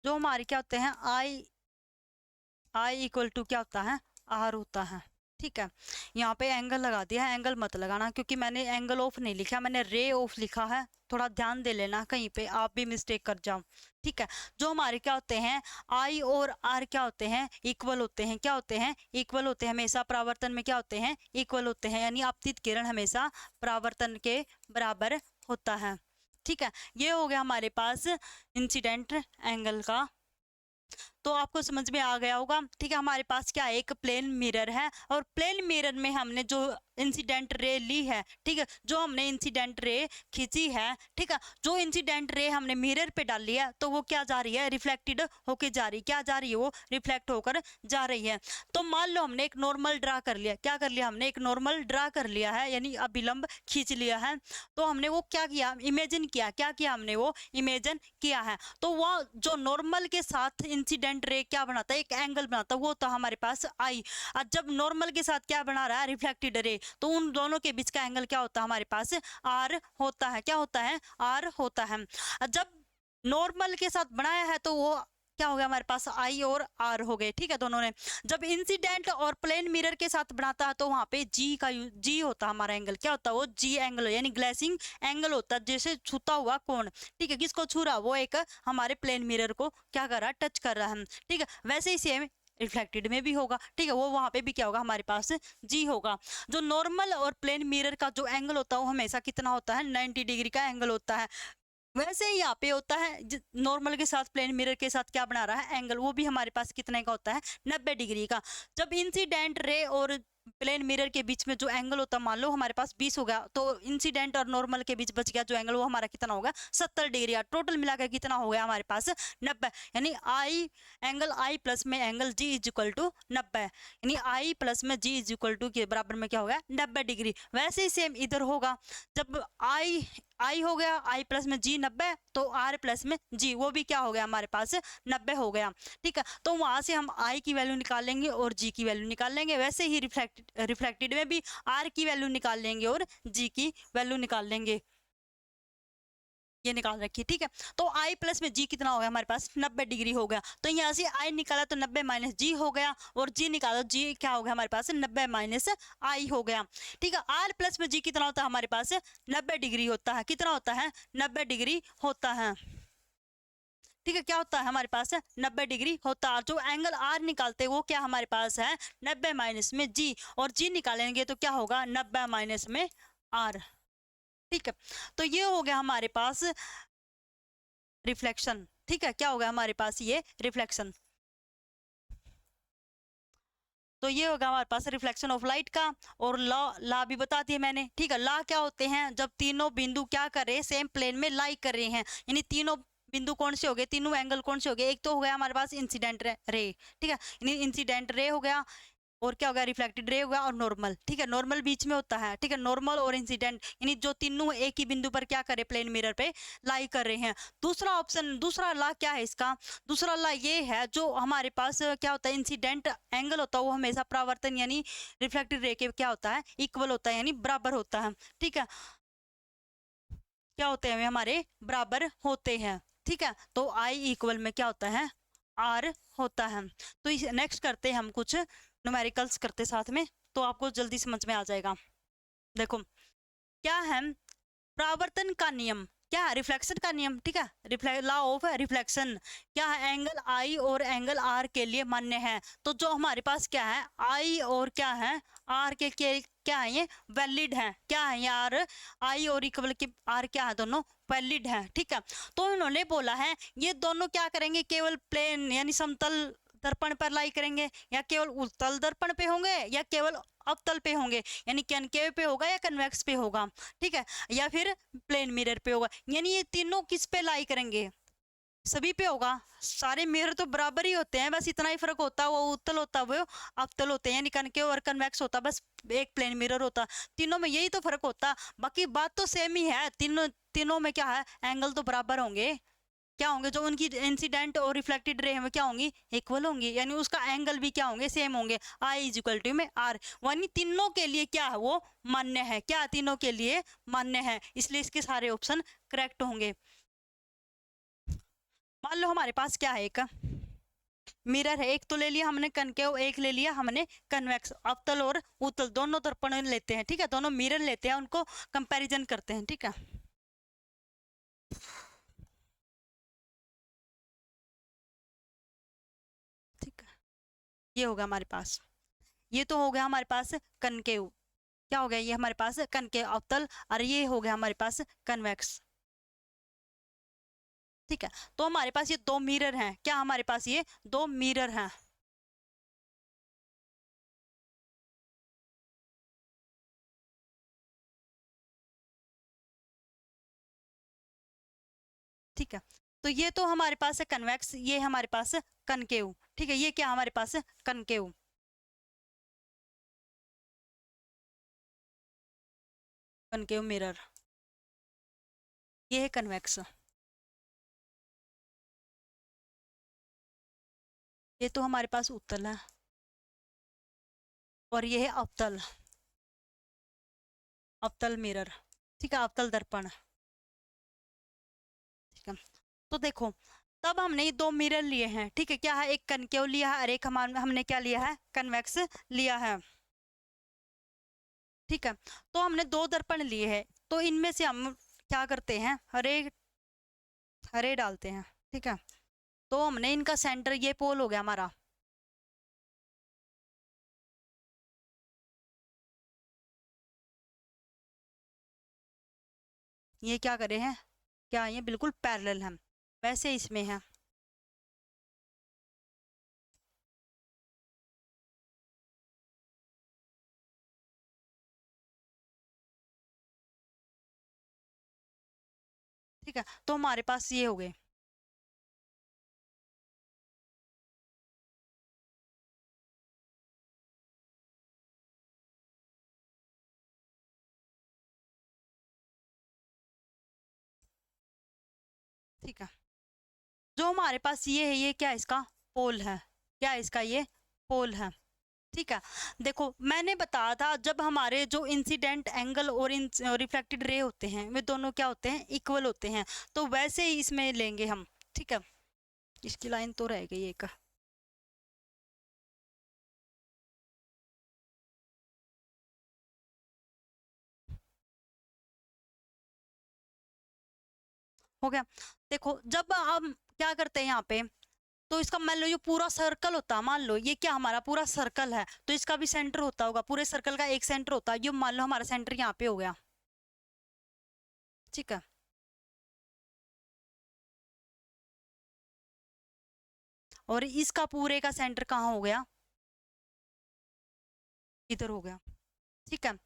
जो हमारे क्या होते हैं, आई इक्वल टू क्या होता है, आर होता है। ठीक है, यहाँ पे एंगल लगा दिया है, एंगल मत लगाना क्योंकि मैंने एंगल ऑफ नहीं लिखा, मैंने रे ऑफ लिखा है, थोड़ा ध्यान दे लेना, कहीं पे आप भी मिस्टेक कर जाओ। ठीक है, जो हमारे क्या होते हैं, आई और आर क्या होते हैं, इक्वल होते हैं, क्या होते हैं, इक्वल होते हैं, हमेशा परावर्तन में क्या होते हैं, इक्वल होते हैं, यानी आपतित किरण हमेशा परावर्तन के बराबर होता है। ठीक है, ये हो गया हमारे पास इंसिडेंट एंगल का, तो आपको समझ में आ गया होगा। ठीक है, हमारे पास क्या है, एक प्लेन मिरर है और प्लेन मिरर में हमने जो इंसिडेंट रे ली है, ठीक है, जो हमने इंसिडेंट रे खींची है, ठीक है, जो इंसिडेंट रे हमने मिरर पे डाली है तो वो क्या जा रही है, रिफ्लेक्टेड होके जा रही है, क्या जा रही है, वो रिफ्लेक्ट होकर जा रही है। तो मान लो हमने एक नॉर्मल ड्रा कर लिया, क्या कर लिया, हमने एक नॉर्मल ड्रा कर लिया है यानी अभिलंब खींच लिया है। तो हमने वो क्या किया, इमेजिन किया, क्या किया हमने, वो इमेजिन किया है। तो वो जो नॉर्मल के साथ इंसिडेंट रे क्या बनाता है, एक एंगल बनाता है, वो था हमारे पास आई। और जब नॉर्मल के साथ क्या बना रहा है, रिफ्लेक्टेड रे, तो उन दोनों के बीच का एंगल क्या होता है हमारे पास, आर होता है, क्या होता है, आर होता है। जब नॉर्मल के साथ बनाया है तो वो क्या हो गया हमारे पास, आई और आर हो गए। ठीक है, दोनों ने। जब इंसिडेंट और प्लेन मिरर के साथ बनाता है तो वहां पे जी होता है हमारा एंगल, क्या होता है, वो जी एंगल यानी ग्लेसिंग एंगल होता है, जैसे छूता हुआ कोण। ठीक है, किसको छू रहा, वो एक हमारे प्लेन मिरर को क्या कर रहा है, टच कर रहा है। ठीक है, वैसे ही सेम रिफ्लेक्टेड में भी होगा। ठीक है, वो वहां पे भी क्या होगा, हमारे पास जी होगा। जो नॉर्मल और प्लेन मिरर का जो एंगल होता है वो हमेशा कितना होता है, 90 डिग्री का एंगल होता है। वैसे ही यहाँ पे होता है, नॉर्मल के साथ प्लेन मिरर के साथ क्या बना रहा है एंगल, वो भी हमारे पास कितने का होता है, 90 डिग्री का। जब इंसिडेंट रे और प्लेन मिरर के बीच में जो एंगल होता है मान लो हमारे पास 20 हो गया, तो इंसिडेंट और नॉर्मल के बीच बच गया जो एंगल वो हमारा कितना होगा 70 डिग्री। टोटल मिलाकर कितना हो गया हमारे पास 90, यानी आई एंगल आई प्लस में angle g is equal to 90, यानी आई प्लस में जी इज इक्वल टू के बराबर में क्या होगा 90 डिग्री। वैसे ही सेम इधर होगा, जब आई हो गया आई प्लस में जी 90, तो आर प्लस में जी वो भी क्या हो गया हमारे पास 90 हो गया। ठीक है, तो वहां से हम आई की वैल्यू निकाल लेंगे और जी की वैल्यू निकाल लेंगे। वैसे ही रिफ्लेक्टेड में भी आर की वैल्यू निकाल लेंगे और जी की वैल्यू निकाल लेंगे, ये निकाल रखी। ठीक है, तो आई प्लस में जी कितना हो गया हमारे पास 90 डिग्री हो गया। तो यहाँ से आई निकाला तो 90 माइनस जी हो गया, और जी निकाला जी क्या हो गया हमारे पास 90 माइनस आई हो गया। ठीक है, आर प्लस में जी कितना होता है हमारे पास 90 डिग्री होता है। कितना होता है 90 डिग्री होता है। ठीक है, क्या होता है हमारे पास 90 डिग्री होता है। जो एंगल आर निकालते हैं वो क्या हमारे पास है 90 माइनस में जी, और जी निकालेंगे तो क्या होगा 90 माइनस में आर। ठीक है, तो ये हो गया हमारे पास रिफ्लेक्शन। ठीक है, क्या हो गया हमारे पास ये रिफ्लेक्शन। तो ये होगा हमारे पास रिफ्लेक्शन ऑफ लाइट का। और लॉ भी बता दिए मैंने। ठीक है, लॉ क्या होते हैं, जब तीनों बिंदु क्या कर रहे हैं सेम प्लेन में लाई कर रहे हैं, यानी तीनों बिंदु कौन से हो गए, तीनों एंगल कौन से हो गए, एक तो हो गया हमारे पास इंसिडेंट रे। ठीक है, यानी इंसिडेंट रे हो गया, और क्या होगा रिफ्लेक्टेड रे होगा, और नॉर्मल। ठीक है, नॉर्मल बीच में होता है। ठीक है, नॉर्मल और इंसिडेंट यानी जो तीनों एक ही बिंदु पर क्या करे प्लेन मिरर पे लाई कर रहे हैं। दूसरा ऑप्शन, दूसरा लॉ क्या है इसका, दूसरा लॉ ये है जो हमारे पास क्या होता है इंसिडेंट एंगल होता है वो हमेशा परावर्तन यानी रिफ्लेक्टेड रे के क्या होता है इक्वल होता है, यानी बराबर होता है। ठीक है, क्या होते हैं हमारे बराबर होते हैं। ठीक है, तो आई इक्वल में क्या होता है आर होता है। तो नेक्स्ट करते हैं हम कुछ न्यूमेरिकल्स करते साथ में, तो आपको जल्दी समझ में आ जाएगा। देखो क्या है परावर्तन का नियम, क्या है रिफ्लेक्शन का नियम। ठीक है, लॉ ऑफ रिफ्लेक्शन क्या है, एंगल आई और एंगल आर के लिए मान्य है। तो जो हमारे पास क्या है आई और क्या है आर के क्या है ये वैलिड है। क्या है यार आई और इक्वल के आर क्या है दोनों वैलिड है। ठीक है, तो इन्होंने बोला है ये दोनों क्या करेंगे केवल प्लेन यानी समतल दर्पण पर लाई करेंगे, या केवल उत्तल दर्पण पे होंगे, या केवल अवतल पे होंगे यानी कनकेव पे होगा या कन्वेक्स पे होगा। ठीक है, या फिर प्लेन मिरर पे होगा, यानी ये तीनों किस पे लाई करेंगे सभी पे होगा। सारे मिरर तो बराबर ही होते हैं, बस इतना ही फर्क होता है वो उत्तल होता है वो अवतल होते हैं, यानी कनकेव और कन्वेक्स होता बस एक प्लेन मिरर होता, तीनों में यही तो फर्क होता। बाकी बात तो सेम ही है, तीनों में क्या है एंगल तो बराबर होंगे। क्या होंगे जो उनकी इंसिडेंट और रिफ्लेक्टेड रे में क्या होंगी इक्वल होंगी, यानी उसका एंगल भी क्या होंगे सेम होंगे। आई इज इक्वल टू में आर, यानी तीनों के लिए क्या है वो मान्य है। क्या तीनों के लिए मान्य है, इसलिए इसके सारे ऑप्शन करेक्ट होंगे। मान लो हमारे पास क्या है एक मिरर है, एक तो ले लिया हमने कनकेव, एक ले लिया हमने कन्वेक्स। अवतल और उत्तल दोनों दर्पण लेते हैं। ठीक है, दोनों मिरर लेते हैं, उनको कंपैरिजन करते हैं। ठीक है, ठीक है, ये होगा हमारे पास, ये तो हो गया हमारे पास कनकेव। क्या हो गया ये हमारे पास कनकेव अवतल, और ये हो गया हमारे पास कन्वेक्स। ठीक है, तो हमारे पास ये दो मिरर हैं। क्या हमारे पास ये दो मिरर हैं। ठीक है, तो ये तो हमारे पास है कन्वेक्स, ये हमारे पास है कनकेव। ठीक है, ये क्या हमारे पास है कनकेव, कनकेव मिरर, ये है कन्वेक्स। ये तो हमारे पास उत्तल है, और ये है अवतल, अवतल मिरर। ठीक है, अवतल दर्पण। ठीक है, तो देखो तब हमने ये दो मिरर लिए हैं। ठीक है, क्या है एक कनकेव लिया है और एक हमने क्या लिया है कन्वेक्स लिया है। ठीक है, तो हमने दो दर्पण लिए हैं, तो इनमें से हम क्या करते हैं हरे हरे डालते हैं। ठीक है, तो हमने इनका सेंटर ये पोल हो गया हमारा। ये क्या करे हैं क्या ये बिल्कुल पैरेलल है, वैसे इसमें है। ठीक है, तो हमारे पास ये हो गए। ठीक है, जो हमारे पास ये है, ये क्या है, इसका पोल है, क्या है इसका, ये पोल है। ठीक है, देखो मैंने बताया था जब हमारे जो इंसिडेंट एंगल और रिफ्लेक्टेड रे होते हैं वे दोनों क्या होते हैं, इक्वल होते हैं, तो वैसे ही इसमें लेंगे हम। ठीक है, इसकी लाइन तो रह गई एक। हो गया, देखो जब हम क्या करते हैं यहाँ पे, तो इसका मान लो ये पूरा सर्कल होता है, मान लो ये क्या हमारा पूरा सर्कल है, तो इसका भी सेंटर होता होगा, पूरे सर्कल का एक सेंटर होता है, ये मान लो हमारा सेंटर यहाँ पे हो गया। ठीक है, और इसका पूरे का सेंटर कहाँ हो गया, इधर हो गया। ठीक है,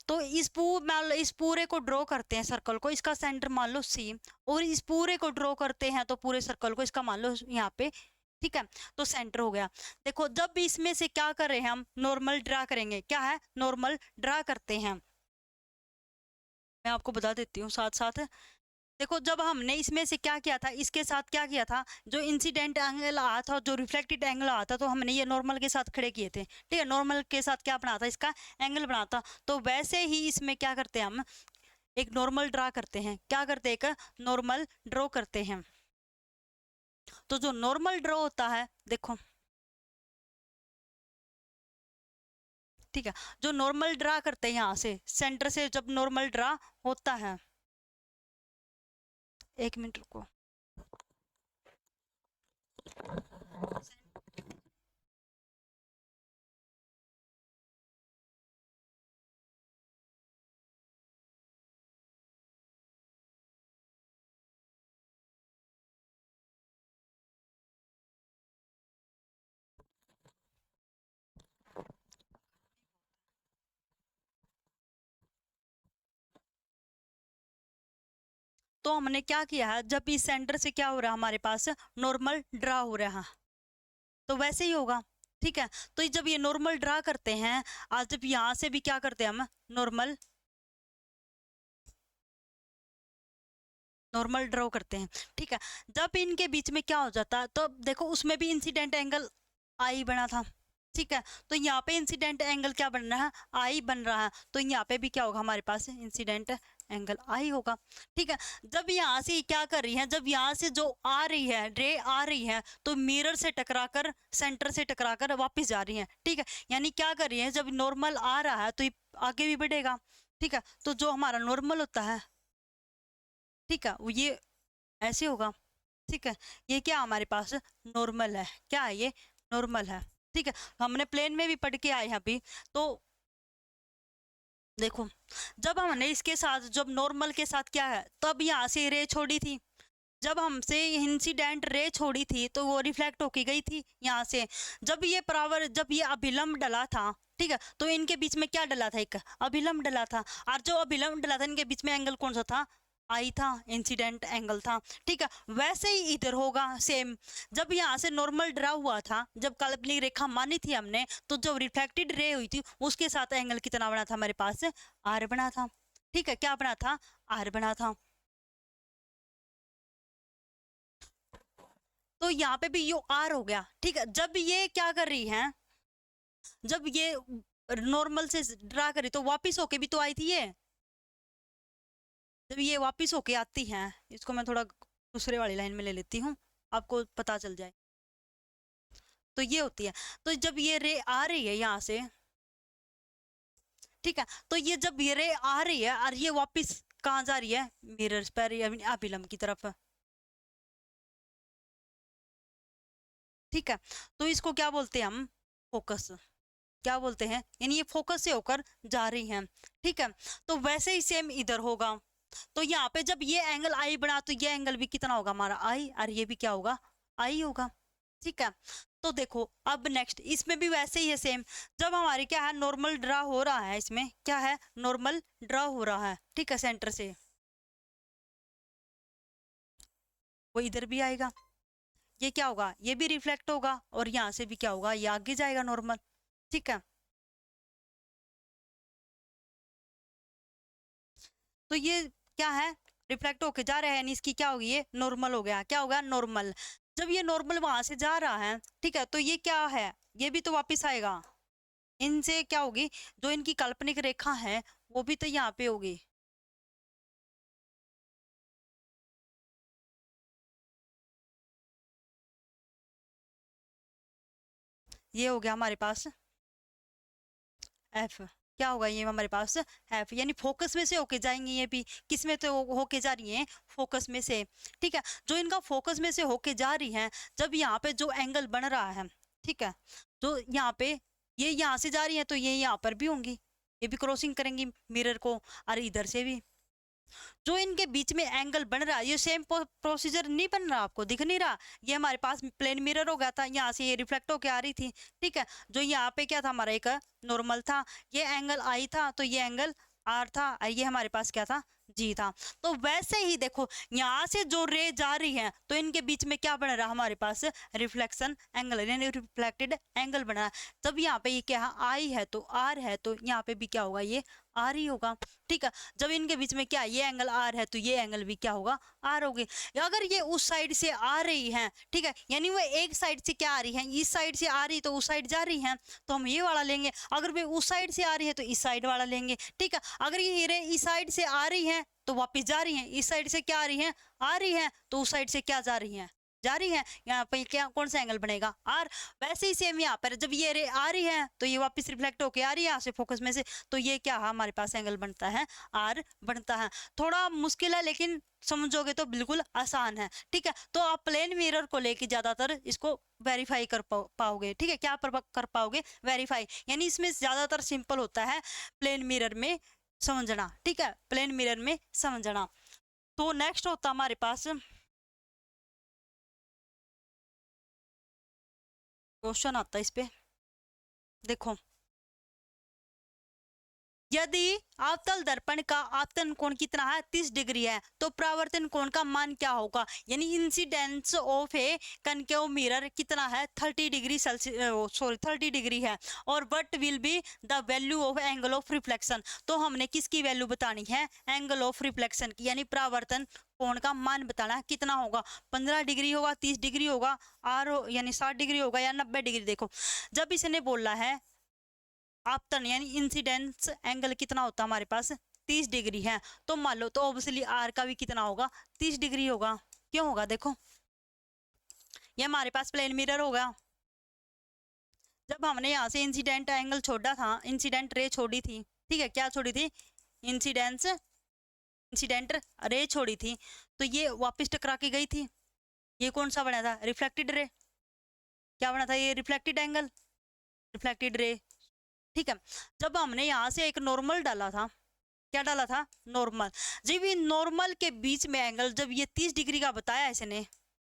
तो मान लो इस पूरे को ड्रॉ करते हैं सर्कल को, इसका सेंटर मान लो सी, और इस पूरे को ड्रॉ करते हैं तो पूरे सर्कल को, इसका मान लो यहाँ पे। ठीक है, तो सेंटर हो गया। देखो जब भी इसमें से क्या कर रहे हैं हम, नॉर्मल ड्रा करेंगे, क्या है, नॉर्मल ड्रा करते हैं। मैं आपको बता देती हूँ साथ साथ। देखो जब हमने इसमें से क्या किया था, इसके साथ क्या किया था, जो इंसिडेंट एंगल आया था, जो रिफ्लेक्टेड एंगल आया था, तो हमने ये नॉर्मल के साथ खड़े किए थे। ठीक है, नॉर्मल के साथ क्या बना था, इसका एंगल बना था। तो वैसे ही इसमें क्या करते हैं हम, एक नॉर्मल ड्रा करते हैं, क्या करते हैं, एक नॉर्मल ड्रॉ करते हैं। तो जो नॉर्मल ड्रॉ होता है, देखो ठीक है, जो नॉर्मल ड्रा करते हैं यहाँ से सेंटर से जब नॉर्मल ड्रा होता है, एक मिनट रुको, तो हमने क्या किया है, जब इस सेंटर से क्या हो रहा है, हमारे पास नॉर्मल ड्रा हो रहा है, तो वैसे ही होगा। ठीक है, तो जब ये नॉर्मल ड्रा करते हैं, आज जब यहाँ से भी क्या करते हैं हम, नॉर्मल नॉर्मल ड्रॉ करते हैं। ठीक है, जब इनके बीच में क्या हो जाता है, तो देखो उसमें भी इंसिडेंट एंगल आई बना था। ठीक है, तो यहाँ पे इंसिडेंट एंगल क्या बन रहा है, आई बन रहा है, तो यहाँ पे भी क्या होगा, हमारे पास इंसिडेंट एंगल आई होगा। ठीक है, जब यहाँ से क्या कर रही है, जब यहाँ से जो आ रही है, रे आ रही है, तो मिरर से टकराकर, सेंटर से टकराकर वापस जा रही है। ठीक है, यानी क्या कर रही है, जब नॉर्मल आ रहा है तो ये आगे भी बढ़ेगा। ठीक है, तो जो हमारा नॉर्मल होता है, ठीक है, वो ये ऐसे होगा। ठीक है, ये क्या हमारे पास नॉर्मल है, क्या है ये, नॉर्मल है। ठीक है, हमने प्लेन में भी पढ़ के आए हैं अभी। तो देखो जब हमने इसके साथ, जब नॉर्मल के साथ क्या है, तब यहाँ से रे छोड़ी थी, जब हमसे इंसिडेंट रे छोड़ी थी तो वो रिफ्लेक्ट होके गई थी यहाँ से। जब ये पावर, जब ये अभिलंब डला था, ठीक है, तो इनके बीच में क्या डला था, एक अभिलंब डला था, और जो अभिलंब डला था इनके बीच में एंगल कौन सा था, आई था, इंसिडेंट एंगल था। ठीक है, वैसे ही इधर होगा सेम। जब यहाँ से नॉर्मल ड्रा हुआ था, जब काल्पनिक रेखा मानी थी हमने, तो जब रिफ्लेक्टेड रे हुई थी उसके साथ एंगल कितना बना था, हमारे पास आर बना था। ठीक है, क्या बना था, आर बना था। तो यहाँ पे भी यू आर हो गया। ठीक है, जब ये क्या कर रही है, जब ये नॉर्मल से ड्रा करी तो वापिस होके भी तो आई थी ये, जब ये वापिस होके आती है, इसको मैं थोड़ा दूसरे वाली लाइन में ले लेती हूँ, आपको पता चल जाए। तो ये होती है, तो जब ये रे आ रही है यहाँ से, ठीक है, तो ये जब ये रे आ रही है और ये वापिस कहाँ जा रही है, मिरर्स पर या अभिलंब की तरफ। ठीक है, तो इसको क्या बोलते हैं हम, फोकस, क्या बोलते हैं, यानी ये फोकस से होकर जा रही हैं। ठीक है, तो वैसे ही सेम इधर होगा। तो यहाँ पे जब ये एंगल आई बना, तो ये एंगल भी कितना होगा हमारा, आई, और ये भी क्या होगा, आई होगा। ठीक है, तो देखो अब नेक्स्ट इसमें भी वैसे ही है सेम। जब हमारी क्या है, नॉर्मल ड्रा हो रहा है, इसमें क्या है, नॉर्मल ड्रा हो रहा है। ठीक है, सेंटर से वो इधर भी आएगा, ये क्या होगा, ये भी रिफ्लेक्ट होगा, और यहाँ से भी क्या होगा, ये आगे जाएगा नॉर्मल। ठीक है, तो ये क्या है, रिफ्लेक्ट होके जा रहा है, यानी इसकी क्या होगी, ये नॉर्मल हो गया, क्या होगा, नॉर्मल। जब ये नॉर्मल वहां से जा रहा है, ठीक है, तो ये क्या है, ये भी तो वापस आएगा, इनसे क्या होगी, जो इनकी काल्पनिक रेखा है वो भी तो यहाँ पे होगी। ये हो गया हमारे पास एफ, क्या होगा ये हमारे पास एफ, यानी फोकस में से होके जाएंगे, ये भी किस में तो होके जा रही हैं, फोकस में से। ठीक है, जो इनका फोकस में से होके जा रही हैं, जब यहाँ पे जो एंगल बन रहा है, ठीक है, जो यहाँ पे ये यहाँ से जा रही है, तो ये यहाँ पर भी होंगी, ये भी क्रॉसिंग करेंगी मिरर को, और इधर से भी जो इनके बीच में एंगल बन रहा है, ये सेम प्रोसीजर नहीं बन रहा, आपको दिख नहीं रहा, ये हमारे पास प्लेन मिरर हो गया था, यहाँ से ये रिफ्लेक्ट होके आ रही थी। ठीक है, जो यहाँ पे क्या था, हमारा एक नॉर्मल था, ये एंगल आई था, तो ये एंगल आर था, और ये हमारे पास क्या था, जी था। तो वैसे ही देखो, यहाँ से जो रे जा रही है, तो इनके बीच में क्या बन रहा है, हमारे पास रिफ्लेक्शन एंगल, यानी रिफ्लेक्टेड एंगल बना है। जब यहाँ पे ये क्या आई है तो आर है, तो यहाँ पे भी क्या होगा, ये आर ही होगा। ठीक है, जब इनके बीच में क्या, ये एंगल आर है, तो ये एंगल भी क्या होगा, आर होगी। अगर ये उस साइड से आ रही है, ठीक है, यानी वो एक साइड से क्या आ रही है, इस साइड से आ रही तो उस साइड जा रही है, तो हम ये वाला लेंगे। अगर वे उस साइड से आ रही है तो इस साइड वाला लेंगे। ठीक है, अगर ये रे इस साइड से आ रही है तो वापस जा रही है, इस साइड से क्या आ रही है, आ रही है, तो उस साइड से क्या जा रही है, जा रही है, यहाँ पे क्या कौन सा एंगल बनेगा, आर। वैसे ही सेम यहाँ पर जब ये रे आ रही है, तो ये वापस रिफ्लेक्ट होके आ रही है यहाँ से फोकस में से, तो ये क्या हमारे पास एंगल बनता है, आर बनता है। थोड़ा मुश्किल है, लेकिन समझोगे तो बिल्कुल आसान है। ठीक है, तो आप प्लेन मिरर को लेके ज्यादातर इसको वेरीफाई कर पाओगे। ठीक है, क्या कर पाओगे, वेरीफाई, यानी इसमें ज्यादातर सिंपल होता है प्लेन मिरर में समझना। ठीक है, प्लेन मिरर में समझना। तो नेक्स्ट होता हमारे पास क्वेश्चन आता है इस पे, देखो, यदि अवतल दर्पण का आपतन कोण कितना है, 30 डिग्री है, तो परावर्तन कोण का मान क्या होगा, यानी incidence of A concave mirror कितना है, 30 डिग्री सेल्सियस, सॉरी 30 डिग्री है, और what will be the value of angle of reflection. तो हमने किसकी वैल्यू बतानी है, एंगल ऑफ रिफ्लेक्शन की, यानी परावर्तन कोण का मान बताना है, कितना होगा, 15 डिग्री होगा, 30 डिग्री होगा, आर यानी 60 डिग्री होगा, या 90 डिग्री। देखो, जब इसने बोला है आपतन यानी इंसिडेंस एंगल कितना होता है हमारे पास, 30 डिग्री है, तो मान लो तो ऑब्वियसली आर का भी कितना होगा, 30 डिग्री होगा। क्यों होगा, देखो ये हमारे पास प्लेन मिरर होगा, जब हमने यहाँ से इंसिडेंट एंगल छोड़ा था, इंसिडेंट रे छोड़ी थी, ठीक है, क्या छोड़ी थी, इंसिडेंस इंसिडेंट रे छोड़ी थी, तो ये वापस टकरा के गई थी, ये कौन सा बना था, रिफ्लेक्टेड रे, क्या बना था, ये रिफ्लेक्टेड एंगल, रिफ्लेक्टेड रे। ठीक है, जब हमने यहाँ से एक नॉर्मल डाला था, क्या डाला था, नॉर्मल, जब ये नॉर्मल के बीच में एंगल, जब ये 30 डिग्री का बताया इसने,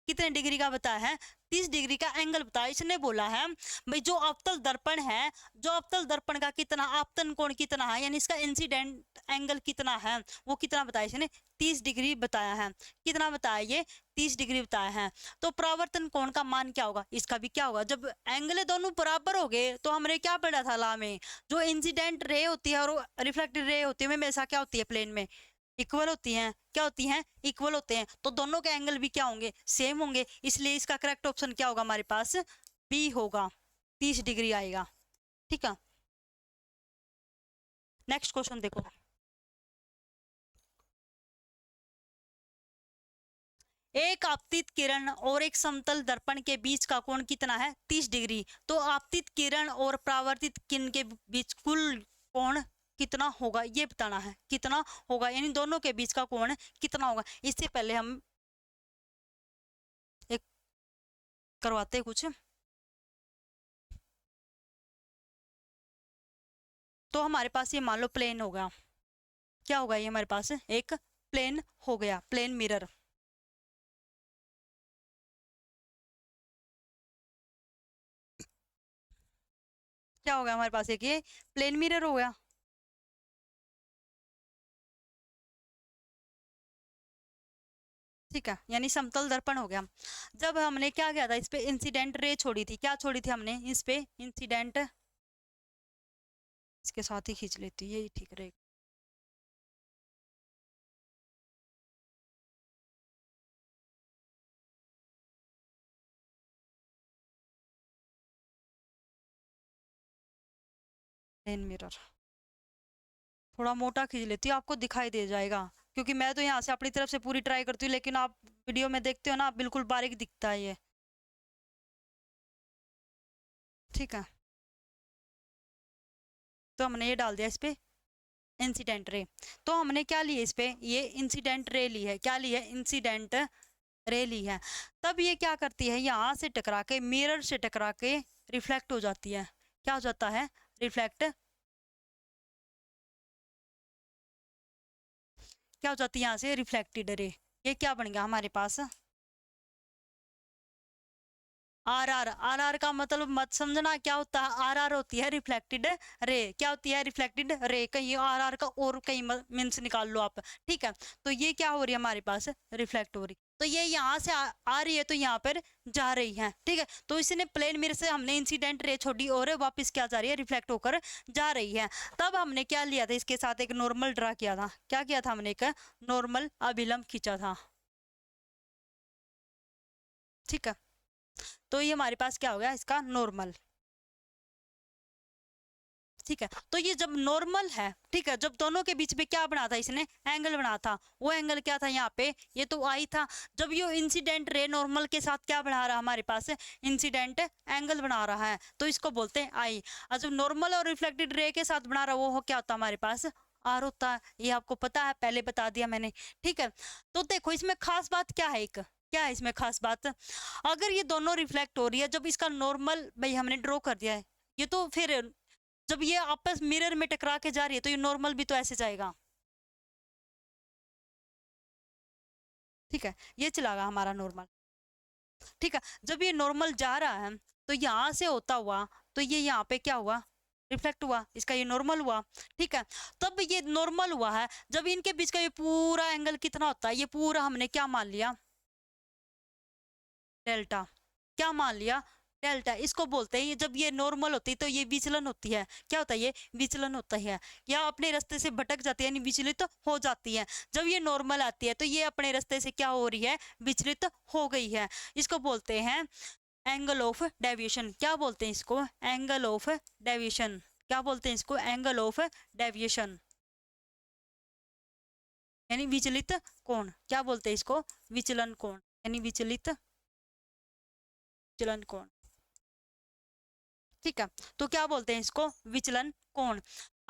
कितने डिग्री का बताया है, 30 डिग्री का एंगल बताया, इसने बोला है भाई जो अवतल दर्पण है, जो अवतल दर्पण का कितना आपतन कोण कितना है, यानी इसका इंसिडेंट एंगल कितना है, वो कितना बताया इसने, 30 डिग्री बताया है। कितना बताया, ये 30 डिग्री बताया है। तो परावर्तन कोण का मान क्या होगा, इसका भी क्या होगा, जब एंगल दोनों बराबर हो गए, तो हमने क्या पढ़ा था ला में, जो इंसिडेंट रे होती है और रिफ्लेक्टेड रे होती है, हमेशा क्या होती है, प्लेन में इक्वल होती हैं, क्या होती हैं, इक्वल होते हैं, तो दोनों के एंगल भी क्या होंगे, सेम होंगे, इसलिए इसका करेक्ट ऑप्शन क्या होगा हमारे पास, बी होगा, 30 डिग्री आएगा। ठीक है, नेक्स्ट क्वेश्चन देखो, एक आपतित किरण और एक समतल दर्पण के बीच का कोण कितना है, 30 डिग्री। तो आपतित किरण और परावर्तित किरण के बीच कुल कोण कितना होगा, ये बताना है, कितना होगा, यानी दोनों के बीच का कोण कितना होगा। इससे पहले हम एक करवाते हैं कुछ, तो हमारे पास ये मान लो प्लेन होगा, क्या होगा ये हमारे पास एक प्लेन हो गया, प्लेन मिरर, क्या होगा हमारे पास एक ये प्लेन मिरर हो गया। ठीक है, यानी समतल दर्पण हो गया। जब हमने क्या किया था, इस पे इंसिडेंट रे छोड़ी थी, क्या छोड़ी थी हमने इस पे इंसिडेंट, इसके साथ ही खींच लेती, यही ठीक रहेगा। प्लेन मिरर थोड़ा मोटा खींच लेती हूँ, आपको दिखाई दे जाएगा, क्योंकि मैं तो यहाँ से अपनी तरफ से पूरी ट्राई करती हूँ, लेकिन आप वीडियो में देखते हो ना, बिल्कुल बारीक दिखता है ये। ठीक है, तो हमने ये डाल दिया इस पे इंसिडेंट रे। तो हमने क्या लिया इस पे, ये इंसिडेंट रे ली है, क्या ली है, इंसिडेंट रे ली है। तब ये क्या करती है, यहाँ से टकरा के, मिरर से टकरा के रिफ्लेक्ट हो जाती है। क्या हो जाता है, रिफ्लेक्ट, क्या हो जाती है यहाँ से, रिफ्लेक्टेड रे। ये क्या बन गया हमारे पास, आर आर। आर आर का मतलब मत समझना क्या होता है, आर आर होती है रिफ्लेक्टेड रे। क्या होती है, रिफ्लेक्टेड रे। कहीं आर आर का और कहीं मीन्स निकाल लो आप। ठीक है, तो ये क्या हो रही है हमारे पास, रिफ्लेक्ट हो रही। तो ये यहाँ से आ रही है, तो यहाँ पर जा रही है। ठीक है, तो इसने प्लेन मिरर से हमने इंसिडेंट रे छोड़ी और वापस क्या जा रही है, रिफ्लेक्ट होकर जा रही है। तब हमने क्या लिया था, इसके साथ एक नॉर्मल ड्रा किया था। क्या किया था हमने, एक नॉर्मल अभिलंब खींचा था। ठीक है, तो ये हमारे पास क्या हो गया, इसका नॉर्मल। ठीक है, तो ये जब नॉर्मल है, ठीक है, जब दोनों के बीच में क्या बना था इसने, एंगल बना था। वो एंगल क्या था यहाँ पे, ये तो आई था। जब ये इंसिडेंट रे नॉर्मल के साथ क्या बना रहा है हमारे पास, इंसिडेंट एंगल बना रहा है, तो इसको बोलते हैं आई। और जब नॉर्मल और रिफ्लेक्टेड रे के साथ बना रहा है, वो क्या होता है हमारे पास, आर होता है। ये आपको पता है, पहले बता दिया मैंने। ठीक है, तो देखो इसमें खास बात क्या है, एक क्या है इसमें खास बात, अगर ये दोनों रिफ्लेक्ट हो रही है, जब इसका नॉर्मल भाई हमने ड्रॉ कर दिया है, ये तो फिर जब ये आपस मिरर में टकरा के जा रही है, तो ये नॉर्मल भी तो ऐसे जाएगा। ठीक है, ये चला गया हमारा नॉर्मल। ठीक है, जब ये नॉर्मल जा रहा है, तो यहाँ से होता हुआ, तो ये यहाँ पे क्या हुआ, रिफ्लेक्ट हुआ, इसका ये नॉर्मल हुआ। ठीक है, तब ये नॉर्मल हुआ है, जब इनके बीच का ये पूरा एंगल कितना होता है, ये पूरा हमने क्या मान लिया, डेल्टा। क्या मान लिया, डेल्टा। इसको बोलते हैं, जब ये नॉर्मल होती है तो ये विचलन होती है। क्या होता है, ये विचलन होता है, या अपने रास्ते से भटक जाती है, यानी विचलित तो हो जाती है। जब ये नॉर्मल आती है, तो ये अपने रास्ते से क्या हो रही है, विचलित हो गई है। इसको बोलते हैं एंगल ऑफ डेविएशन। क्या बोलते हैं इसको, एंगल ऑफ डेविएशन। क्या बोलते हैं इसको, एंगल ऑफ डेविएशन, यानी विचलित कोण। क्या बोलते हैं इसको, विचलन कोण, यानी विचलित विचलन कोण। ठीक है, तो क्या बोलते हैं इसको, विचलन कोण।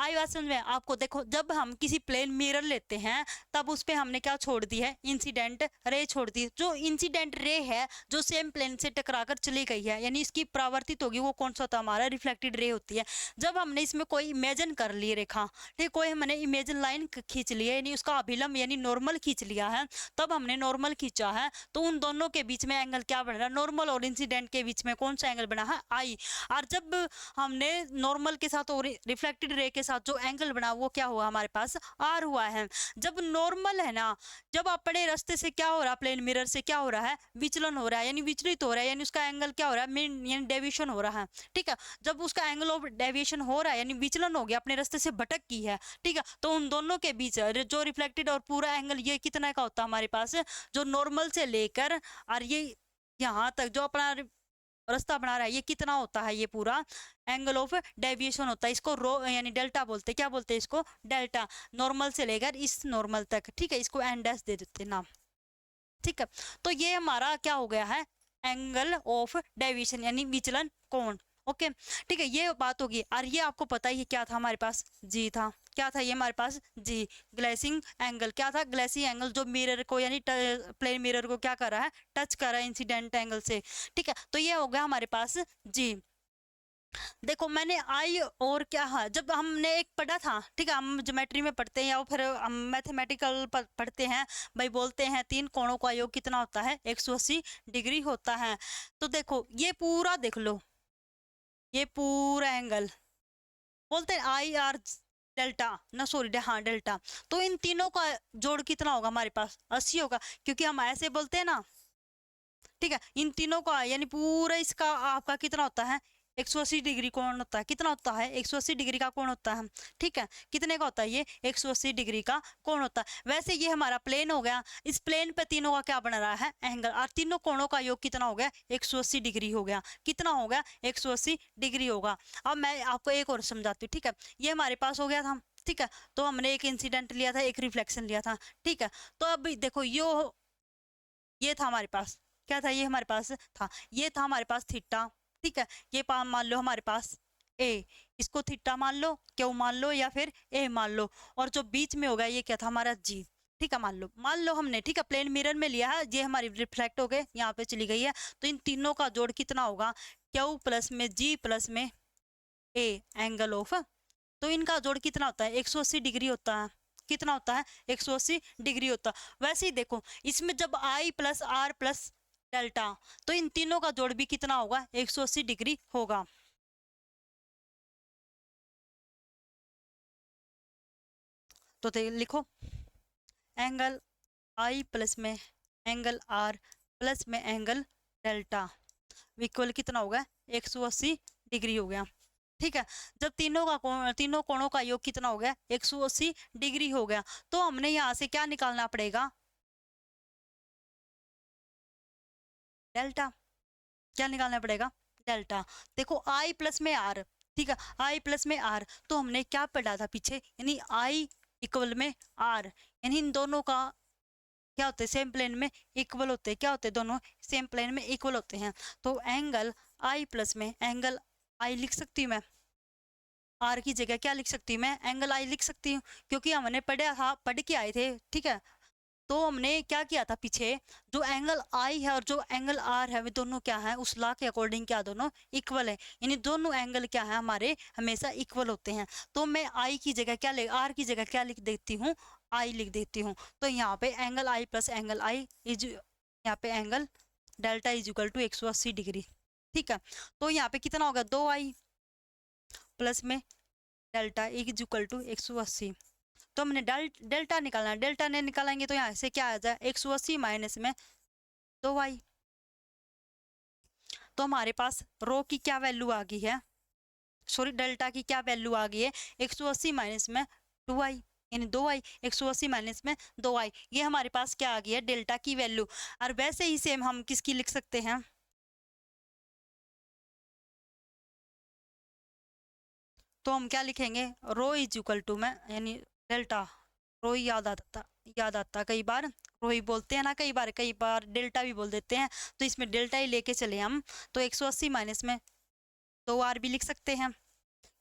आई बात समझ में आपको। देखो जब हम किसी प्लेन मिरर लेते हैं, तब उस पे हमने क्या छोड़ दी है, इंसिडेंट रे छोड़ दी। जो इंसिडेंट रे है, जो सेम प्लेन से टकराकर चली गई है, यानी इसकी परावर्तित होगी, वो कौन सा होता है हमारा, रिफ्लेक्टेड रे होती है। जब हमने इसमें कोई इमेजिन कर ली रेखा, ठीक, कोई हमने इमेजिन लाइन खींच ली है, यानी उसका अभिलंब यानी नॉर्मल खींच लिया है, तब हमने नॉर्मल खींचा है, तो उन दोनों के बीच में एंगल क्या बन रहा है, नॉर्मल और इंसिडेंट के बीच में कौन सा एंगल बना है, आई। और जब हमने नॉर्मल के साथ और रिफ्लेक्टेड रे के साथ जो एंगल बना, वो क्या हुआ हमारे पास, आर हुआ है। जब नॉर्मल है ना, जब अपने रास्ते से क्या हो रहा है, प्लेन मिरर से क्या हो रहा है, विचलन हो रहा है, यानी विचलित हो रहा है, यानी उसका एंगल क्या हो रहा है, मेन यानी डेविएशन हो रहा है। ठीक है, जब उसका एंगल ऑफ डेविएशन हो रहा है, यानी विचलन हो गया, अपने रास्ते से भटक की है। ठीक है, तो उन दोनों के बीच जो रिफ्लेक्टेड और पूरा एंगल, ये कितना का होता है हमारे पास, जो नॉर्मल से लेकर और ये यहाँ तक जो अपना रास्ता बना रहा है, ये कितना होता है, ये पूरा एंगल ऑफ डेविएशन होता है। इसको रो यानी डेल्टा बोलते हैं। क्या बोलते हैं इसको, डेल्टा। नॉर्मल से लेकर इस नॉर्मल तक। ठीक है, इसको एन डैश दे देते नाम। ठीक है, तो ये हमारा क्या हो गया है, एंगल ऑफ डेविएशन यानी विचलन कोण। ओके, ठीक है, ये बात होगी। और ये आपको पता ही क्या था हमारे पास, जी था। क्या था ये हमारे पास, जी, ग्लेसिंग एंगल। क्या था, ग्लेसिंग एंगल, जो मिरर को यानी प्लेन मिरर को क्या कर रहा है, टच कर रहा है इंसिडेंट एंगल से। ठीक है, तो ये हो गया हमारे पास जी। देखो मैंने आई और क्या है, जब हमने एक पढ़ा था, ठीक है, हम ज्योमेट्री में पढ़ते हैं या फिर हम मैथमेटिकल पढ़ते हैं, भाई बोलते हैं तीन कोणों का योग कितना होता है, 180 डिग्री होता है। तो देखो ये पूरा देख लो, ये पूरा एंगल बोलते हैं आई आर डेल्टा ना, सॉरी हाँ डेल्टा। तो इन तीनों का जोड़ कितना होगा हमारे पास, 80 होगा, क्योंकि हम ऐसे बोलते हैं ना, ठीक है। इन तीनों का यानी पूरा इसका आपका कितना होता है, 180 डिग्री कोण होता है। कितना होता है, 180 डिग्री का कोण होता है, ठीक है। कितने का होता है ये, 180 डिग्री का कोण होता है। वैसे ये हमारा प्लेन हो गया, इस प्लेन पे तीनों का क्या बन रहा है, एंगल, और तीनों कोणों का योग कितना हो गया, 180 डिग्री हो गया। कितना हो गया, 180 डिग्री होगा। अब मैं आपको एक और समझाती हूँ, ठीक है। ये हमारे पास हो गया था, ठीक है। तो हमने एक इंसिडेंट लिया था, एक रिफ्लेक्शन लिया था, ठीक है। तो अब देखो ये था हमारे पास, क्या था, ये हमारे पास था, ये था हमारे पास थीटा, ठीक है। ये मान लो हमारे पास ए, इसको थीटा मान लो, क्यू मान लो, या फिर ए मान लो। और जो बीच में होगा ये क्या था, हमारा जी, ठीक है। मान लो हमने, ठीक है, प्लेन मिरर में लिया है, ये हमारी रिफ्लेक्ट हो गए, यहाँ पे चली गई है। तो इन तीनों का जोड़ कितना होगा, क्यू प्लस में जी प्लस में ए, एंगल ऑफ। तो इनका जोड़ कितना होता है, 180 डिग्री होता है। कितना होता है, 180 डिग्री होता है। वैसे ही देखो, इसमें जब आई प्लस आर प्लस डेल्टा, तो इन तीनों का जोड़ भी कितना होगा, 180 डिग्री होगा। तो लिखो, एंगल आई प्लस में एंगल आर प्लस में एंगल डेल्टा इक्वल कितना होगा, 180 डिग्री हो गया, ठीक है। जब तीनों कोणों का योग कितना हो गया, 180 डिग्री हो गया। तो हमने यहाँ से क्या निकालना पड़ेगा, डेल्टा। क्या निकालना पड़ेगा, डेल्टा। देखो आई प्लस में आर, ठीक है, आई प्लस में आर, तो हमने क्या पढ़ा था पीछे, यानी आई इक्वल में आर, यानी इन दोनों का क्या होते हैं, सेम प्लेन में इक्वल होते हैं। क्या होते हैं, दोनों सेम प्लेन में इक्वल होते हैं। तो एंगल आई प्लस में एंगल आई लिख सकती हूँ मैं, आर की जगह क्या लिख सकती हूँ मैं, एंगल आई लिख सकती हूँ, क्योंकि हमने पढ़ के आए थे, ठीक है। तो हमने क्या किया था पीछे, जो एंगल आई है और जो एंगल आर है, वे दोनों क्या है, उस लॉ के अकॉर्डिंग क्या दोनों इक्वल है, यानी दोनों एंगल क्या है हमारे, हमेशा इक्वल होते हैं। तो मैं आई की जगह क्या आर की जगह क्या लिख देती हूँ, आई लिख देती हूँ। तो यहाँ पे angle i plus angle i is, यहाँ पे angle delta is equal to 180 degree, ठीक है। तो यहाँ पे कितना होगा, 2i प्लस में डेल्टा इज इक्वल टू 180। तो हमने डेल्टा निकालना है, डेल्टा ने निकालेंगे तो यहाँ से क्या आ जाए, 180 माइनस में 2i। तो हमारे पास रो की क्या वैल्यू आ गई है, सॉरी डेल्टा की क्या वैल्यू आ गई है, 180 माइनस में 2i, यानी 2i, 180 माइनस में 2i, ये हमारे पास क्या आ गई है, डेल्टा की वैल्यू। और वैसे ही सेम हम किसकी लिख सकते हैं, तो हम क्या लिखेंगे, रो इज इक्वल टू में, यानी डेल्टा, रो ही याद आता कई बार, रो ही बोलते हैं ना, कई बार डेल्टा भी बोल देते हैं, तो इसमें डेल्टा ही लेके चले हम। तो 180 माइनस में 2r भी लिख सकते हैं,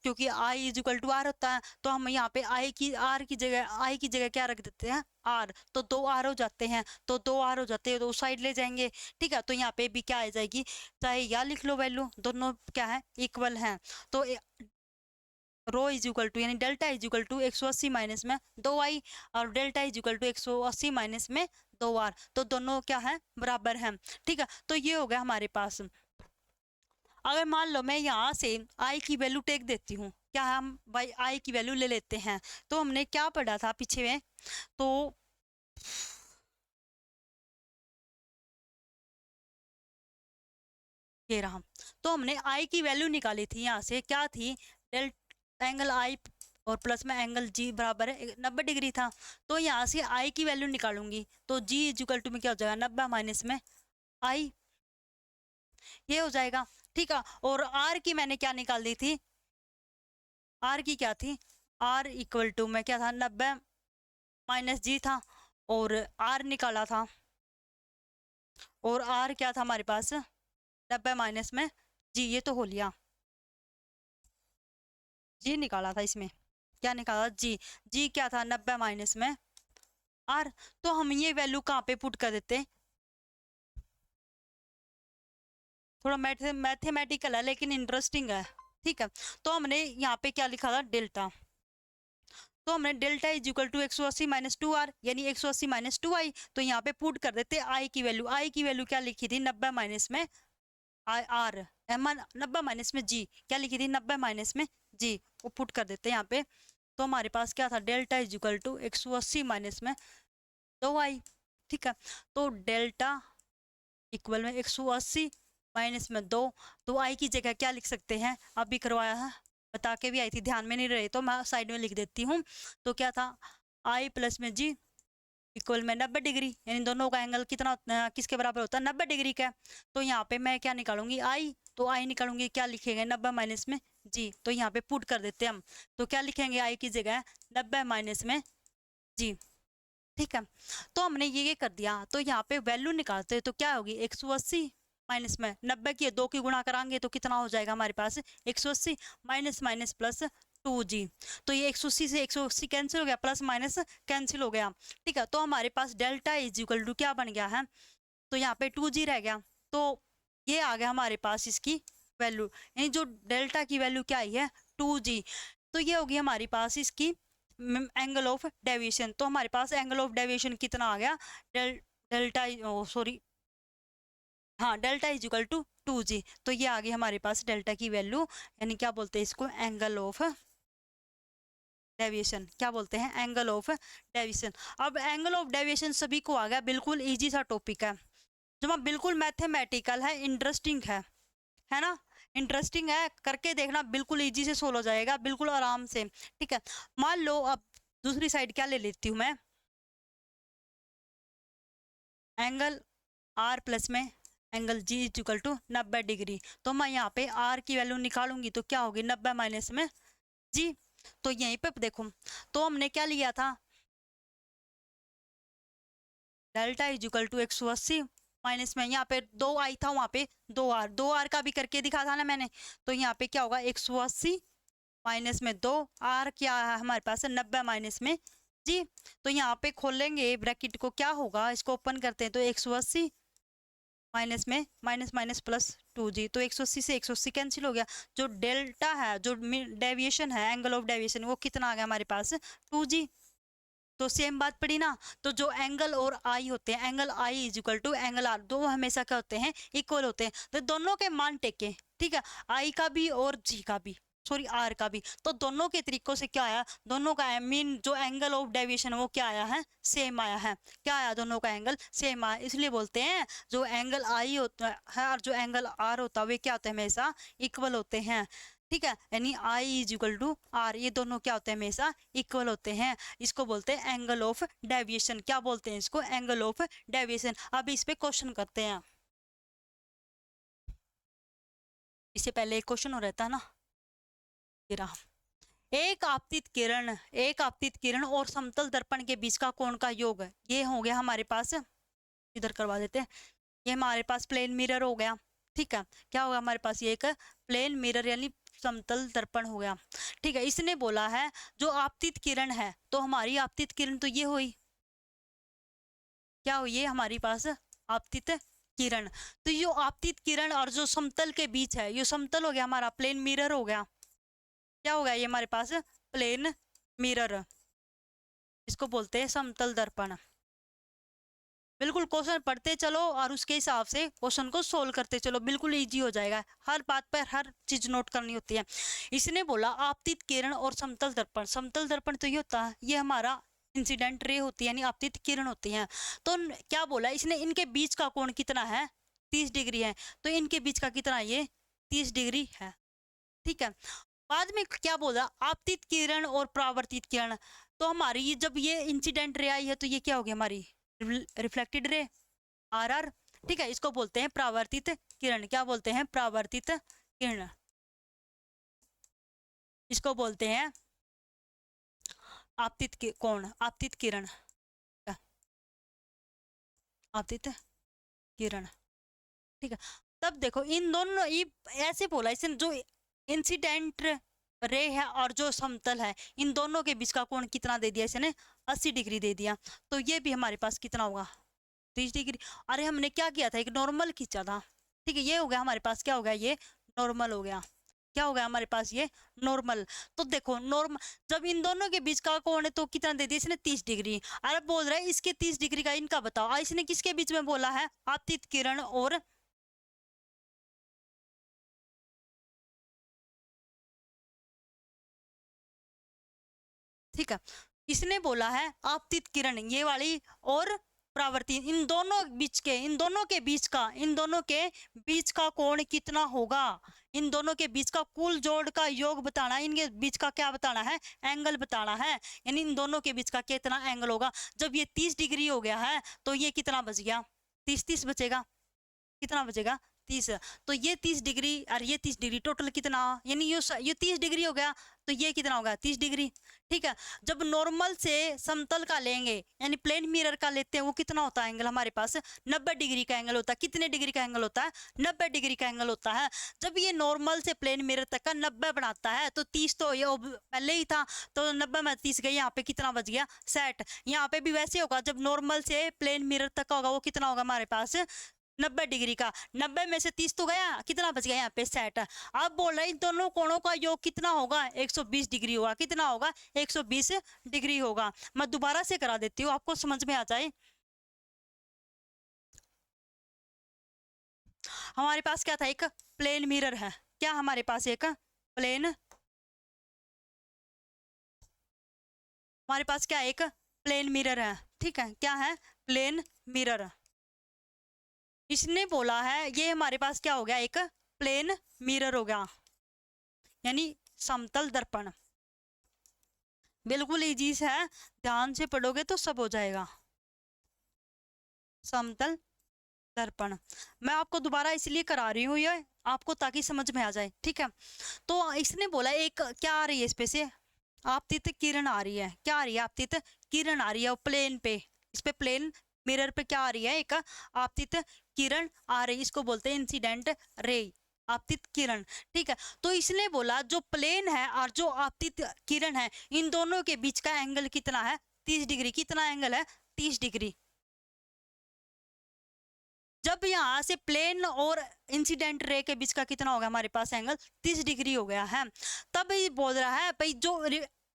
क्योंकि आई इज इक्वल टू आर होता है। तो हम यहाँ पे आई की जगह क्या रख देते हैं, आर, तो 2r हो जाते हैं, तो 2r हो जाते हैं, तो उस साइड ले जाएंगे, ठीक है। तो यहाँ पे भी क्या आ जाएगी, चाहे या लिख लो वैल्यू, दोनों क्या है, इक्वल हैं। तो रो इज इक्वल टू, यानी delta is equal to 180 minus में 2i, और delta is equal to 180 minus में 2r, तो दोनों क्या है, बराबर हैं, ठीक है। तो ये हो गया हमारे पास। अगर मान लो मैं यहाँ से i की वैल्यू टेक देती हूँ, क्या हम भाई i की वैल्यू ले लेते हैं, तो हमने क्या पढ़ा था पीछे में, तो ये रहा। तो हमने i की वैल्यू निकाली थी, यहाँ से क्या थी, डेल एंगल आई और प्लस में एंगल जी बराबर है 90 डिग्री था। तो यहाँ से i की वैल्यू निकालूंगी, तो g इक्वल टू में क्या हो जाएगा, 90 माइनस में i, ये हो जाएगा, ठीक है। और r की मैंने क्या निकाल दी थी, r की क्या थी, r इक्वल टू में क्या था, 90 माइनस जी था, और r निकाला था, और r क्या था हमारे पास, 90 माइनस में जी, ये तो हो लिया, जी निकाला था इसमें, क्या निकाला, जी क्या था, 90 माइनस में आर। तो हम ये वैल्यू कहाँ पे पुट कर देते, थोड़ा मैथमेटिकल है लेकिन इंटरेस्टिंग है, ठीक है। तो हमने यहाँ पे क्या लिखा था, डेल्टा, तो हमने delta is equal to 180 minus 2r, यानी 180 माइनस 2i। तो यहाँ पे पुट कर देते आई की वैल्यू क्या लिखी थी, 90 माइनस में आई आर, 90 माइनस में जी, क्या लिखी थी, 90 माइनस में जी, वो पुट कर देते हैं यहाँ पे। तो हमारे पास क्या था, delta is equal to 180 minus में 2i। ठीक है, तो डेल्टा इक्वल में 180 माइनस में 2, तो आई की जगह क्या लिख सकते हैं, अभी करवाया है, बता के भी आई थी, ध्यान में नहीं रहे तो मैं साइड में लिख देती हूँ। तो क्या था, आई प्लस में जी इक्वल में 90 डिग्री, यानी दोनों का एंगल कितना किसके बराबर होता है, 90 डिग्री का। तो यहाँ पे मैं क्या निकालूंगी, आई, तो आई निकालूंगी, क्या लिखेंगे 90 माइनस में जी, तो यहाँ पे पुट कर देते हैं हम। तो क्या लिखेंगे, आई की जगह 90 माइनस में जी। ठीक है, तो हमने ये कर दिया, तो यहाँ पे वैल्यू निकालते हैं तो क्या होगी, 180 माइनस में 90 की 2 की गुणा कराएंगे तो कितना हो जाएगा हमारे पास, 180 माइनस माइनस प्लस 2g। तो ये 180 से 180 कैंसिल हो गया, प्लस माइनस कैंसिल हो गया। ठीक है, तो हमारे पास डेल्टा इज इक्वल टू क्या बन गया है, तो यहाँ पे 2g रह गया, तो ये आ गया हमारे पास इसकी वैल्यू, यानी जो डेल्टा की वैल्यू क्या आई है, 2g। तो ये होगी हमारे पास इसकी एंगल ऑफ डेविएशन। तो हमारे पास एंगल ऑफ डेविएशन कितना आ गया, डेल्टा सॉरी हाँ, delta is equal to 2g। तो ये आ गई हमारे पास डेल्टा की वैल्यू, यानी क्या बोलते हैं इसको, एंगल ऑफ डेविएशन, क्या बोलते हैं, एंगल ऑफ डेविएशन। अब एंगल ऑफ डेविएशन सभी को आ गया, बिल्कुल इजी सा टॉपिक है, जो बिल्कुल मैथमेटिकल है, इंटरेस्टिंग है ना, इंटरेस्टिंग है, करके देखना, बिल्कुल इजी से सोल्व हो जाएगा, बिल्कुल आराम से। ठीक है, मान लो अब दूसरी साइड क्या ले लेती हूँ मैं, एंगल आर प्लस में angle g is equal to 90 degree. तो मैं यहाँ पे आर की वैल्यू निकालूंगी तो क्या होगी, 90 माइनस में जी। तो यहीं पे देखो, तो हमने क्या लिया था, delta is equal to 180 minus में, यहाँ पे 2 आई था, वहां पे 2 आर का भी करके दिखा था ना मैंने। तो यहाँ पे क्या होगा, 180 माइनस में 2, आर क्या है हमारे पास, 90 माइनस में जी। तो यहाँ पे खोलेंगे ब्रैकेट को, क्या होगा, इसको ओपन करते हैं तो 180 माइनस में माइनस माइनस प्लस 2g, तो 180 से 180 कैंसिल हो गया। जो डेल्टा है, जो डेविएशन है, एंगल ऑफ डेविएशन, वो कितना आ गया हमारे पास, 2g। तो सेम बात पड़ी ना। तो जो एंगल और आई होते हैं, angle i is equal to angle r, दो हमेशा क्या होते हैं, इक्वल होते हैं। तो दोनों के मान टेके, ठीक है, आई का भी और जी का भी, सॉरी आर का भी, तो दोनों के तरीकों से क्या आया, दोनों का मीन जो एंगल ऑफ डेविएशन वो क्या आया है, सेम आया है। क्या आया, दोनों का एंगल सेम आया, इसलिए बोलते हैं जो एंगल आई होता है और जो एंगल आर होता है वे क्या होते हैं, हमेशा इक्वल होते हैं। ठीक है, यानी आई इज इक्वल टू आर, ये दोनों क्या होते हैं, हमेशा इक्वल होते हैं। इसको बोलते हैं एंगल ऑफ डेविएशन, क्या बोलते हैं इसको, एंगल ऑफ डेविएशन। अब इस पे क्वेश्चन करते हैं, इससे पहले एक क्वेश्चन हो रहता है ना, ये रहा, एक आपतित किरण और समतल दर्पण के बीच का कोण का योग है, ये हो गया हमारे पास, इधर करवा देते हैं, ये हमारे पास प्लेन मिरर हो गया। ठीक है, क्या होगा हमारे पास, ये एक प्लेन मिरर यानी समतल दर्पण हो गया। ठीक है, इसने बोला है जो आपतित किरण है, तो हमारी आपतित किरण तो ये हुई, क्या हुई, ये हमारी पास आपतित किरण। तो ये आपतित किरण और जो समतल के बीच है, ये समतल हो गया हमारा, प्लेन मिरर हो गया। क्या हो गया ये हमारे पास, प्लेन मिरर, इसको बोलते हैं समतल दर्पण। बिल्कुल क्वेश्चन पढ़ते चलो और उसके हिसाब से क्वेश्चन को सोल्व करते चलो, बिल्कुल इजी हो जाएगा, हर बात पर हर चीज नोट करनी होती है। इसने बोला आपतित किरण और समतल दर्पण, समतल दर्पण तो ये होता है, ये हमारा इंसिडेंट रे होती है, यानी आपतित किरण होती है। तो क्या बोला इसने, इनके बीच का कोण कितना है, 30 डिग्री है, तो इनके बीच का कितना, ये 30 डिग्री है। ठीक है, बाद में क्या बोला, आपतित किरण और परावर्तित किरण, तो हमारी जब ये इंसिडेंट रे आई है तो ये क्या होगी हमारी, रिफ्लेक्टेड रे, आर आर। ठीक है, इसको बोलते हैं परावर्तित किरण, क्या बोलते हैं, परावर्तित किरण, इसको बोलते हैं आपतित कोण, आपतित किरण, आपतित किरण। ठीक है, तब देखो इन दोनों, ये ऐसे बोला इसने, जो इंसिडेंट रे है और जो समतल है, इन दोनों के बीच का कोण कितना दे दिया इसने, 80 डिग्री दे दिया। तो ये भी हमारे पास कितना होगा, 30 डिग्री। अरे हमने क्या किया था, एक नॉर्मल खींचा था। ठीक है, ये हो गया हमारे पास, क्या हो गया, ये नॉर्मल हो गया, क्या हो गया हमारे पास, ये नॉर्मल। तो देखो नॉर्मल, जब इन दोनों के बीच का कोण है तो कितना दे दिया इसने, 30 डिग्री। अरे बोल रहा है इसके 30 डिग्री का इनका बताओ, इसने किसके बीच में बोला है, आपतित किरण और ठीक है। इसने बोला है आपतित किरण ये वाली और परावर्तित, इन दोनों के बीच का कोण कितना होगा, इन दोनों के बीच का कुल जोड़ का योग बताना, इनके बीच का क्या बताना है, एंगल बताना है, यानी इन दोनों के बीच का कितना एंगल होगा। जब ये 30 डिग्री हो गया है तो ये कितना बच गया, 30 बचेगा, कितना बचेगा 30। तो ये 30 डिग्री और ये 30 डिग्री टोटल कितना, यानी ये 30 डिग्री हो गया तो ये कितना होगा 30 डिग्री। ठीक है। जब नॉर्मल से समतल का लेंगे यानी प्लेन मिरर का लेते हैं वो कितना होता है एंगल हमारे पास 90 डिग्री का एंगल होता है। कितने डिग्री का एंगल होता है 90 डिग्री का एंगल होता है। जब ये नॉर्मल से प्लेन मिरर तक का 90 बनाता है तो 30 तो ये पहले ही था तो 90 में 30 गई, यहाँ पे कितना बच गया 60। यहाँ पे भी वैसे होगा, जब नॉर्मल से प्लेन मिरर तक का होगा वो कितना होगा हमारे पास 90 डिग्री का, 90 में से 30 तो गया, कितना बच गया यहाँ पे 60। अब बोल रहे इन दोनों कोणों का योग कितना होगा 120 डिग्री होगा, कितना होगा 120 डिग्री होगा। मैं दोबारा से करा देती हूँ आपको समझ में आ जाए। हमारे पास क्या था, एक प्लेन मिरर है, क्या हमारे पास एक प्लेन, हमारे पास क्या एक प्लेन मिरर है, ठीक है, क्या है प्लेन मिरर। इसने बोला है ये हमारे पास क्या हो गया एक प्लेन मिरर हो गया, यानी समतल दर्पण। बिल्कुल इजी है, ध्यान से पढ़ोगे तो सब हो जाएगा। समतल दर्पण मैं आपको दोबारा इसलिए करा रही हूँ ये आपको ताकि समझ में आ जाए, ठीक है। तो इसने बोला एक क्या आ रही है इस पे से आपतित किरण आ रही है, क्या आ रही है आपतित किरण आ रही है प्लेन पे, इस पे प्लेन मिरर पे क्या आ रही है एक आपतित किरण आ रही है, इसको बोलते हैं इंसिडेंट रे, आपतित किरण। ठीक है। तो इसने बोला जो प्लेन है और जो आपतित किरण है इन दोनों के बीच का एंगल कितना है 30 डिग्री, कितना एंगल है 30 डिग्री। जब यहाँ से प्लेन और इंसिडेंट रे के बीच का कितना होगा हमारे पास एंगल 30 डिग्री हो गया है। तब ये बोल रहा है भाई जो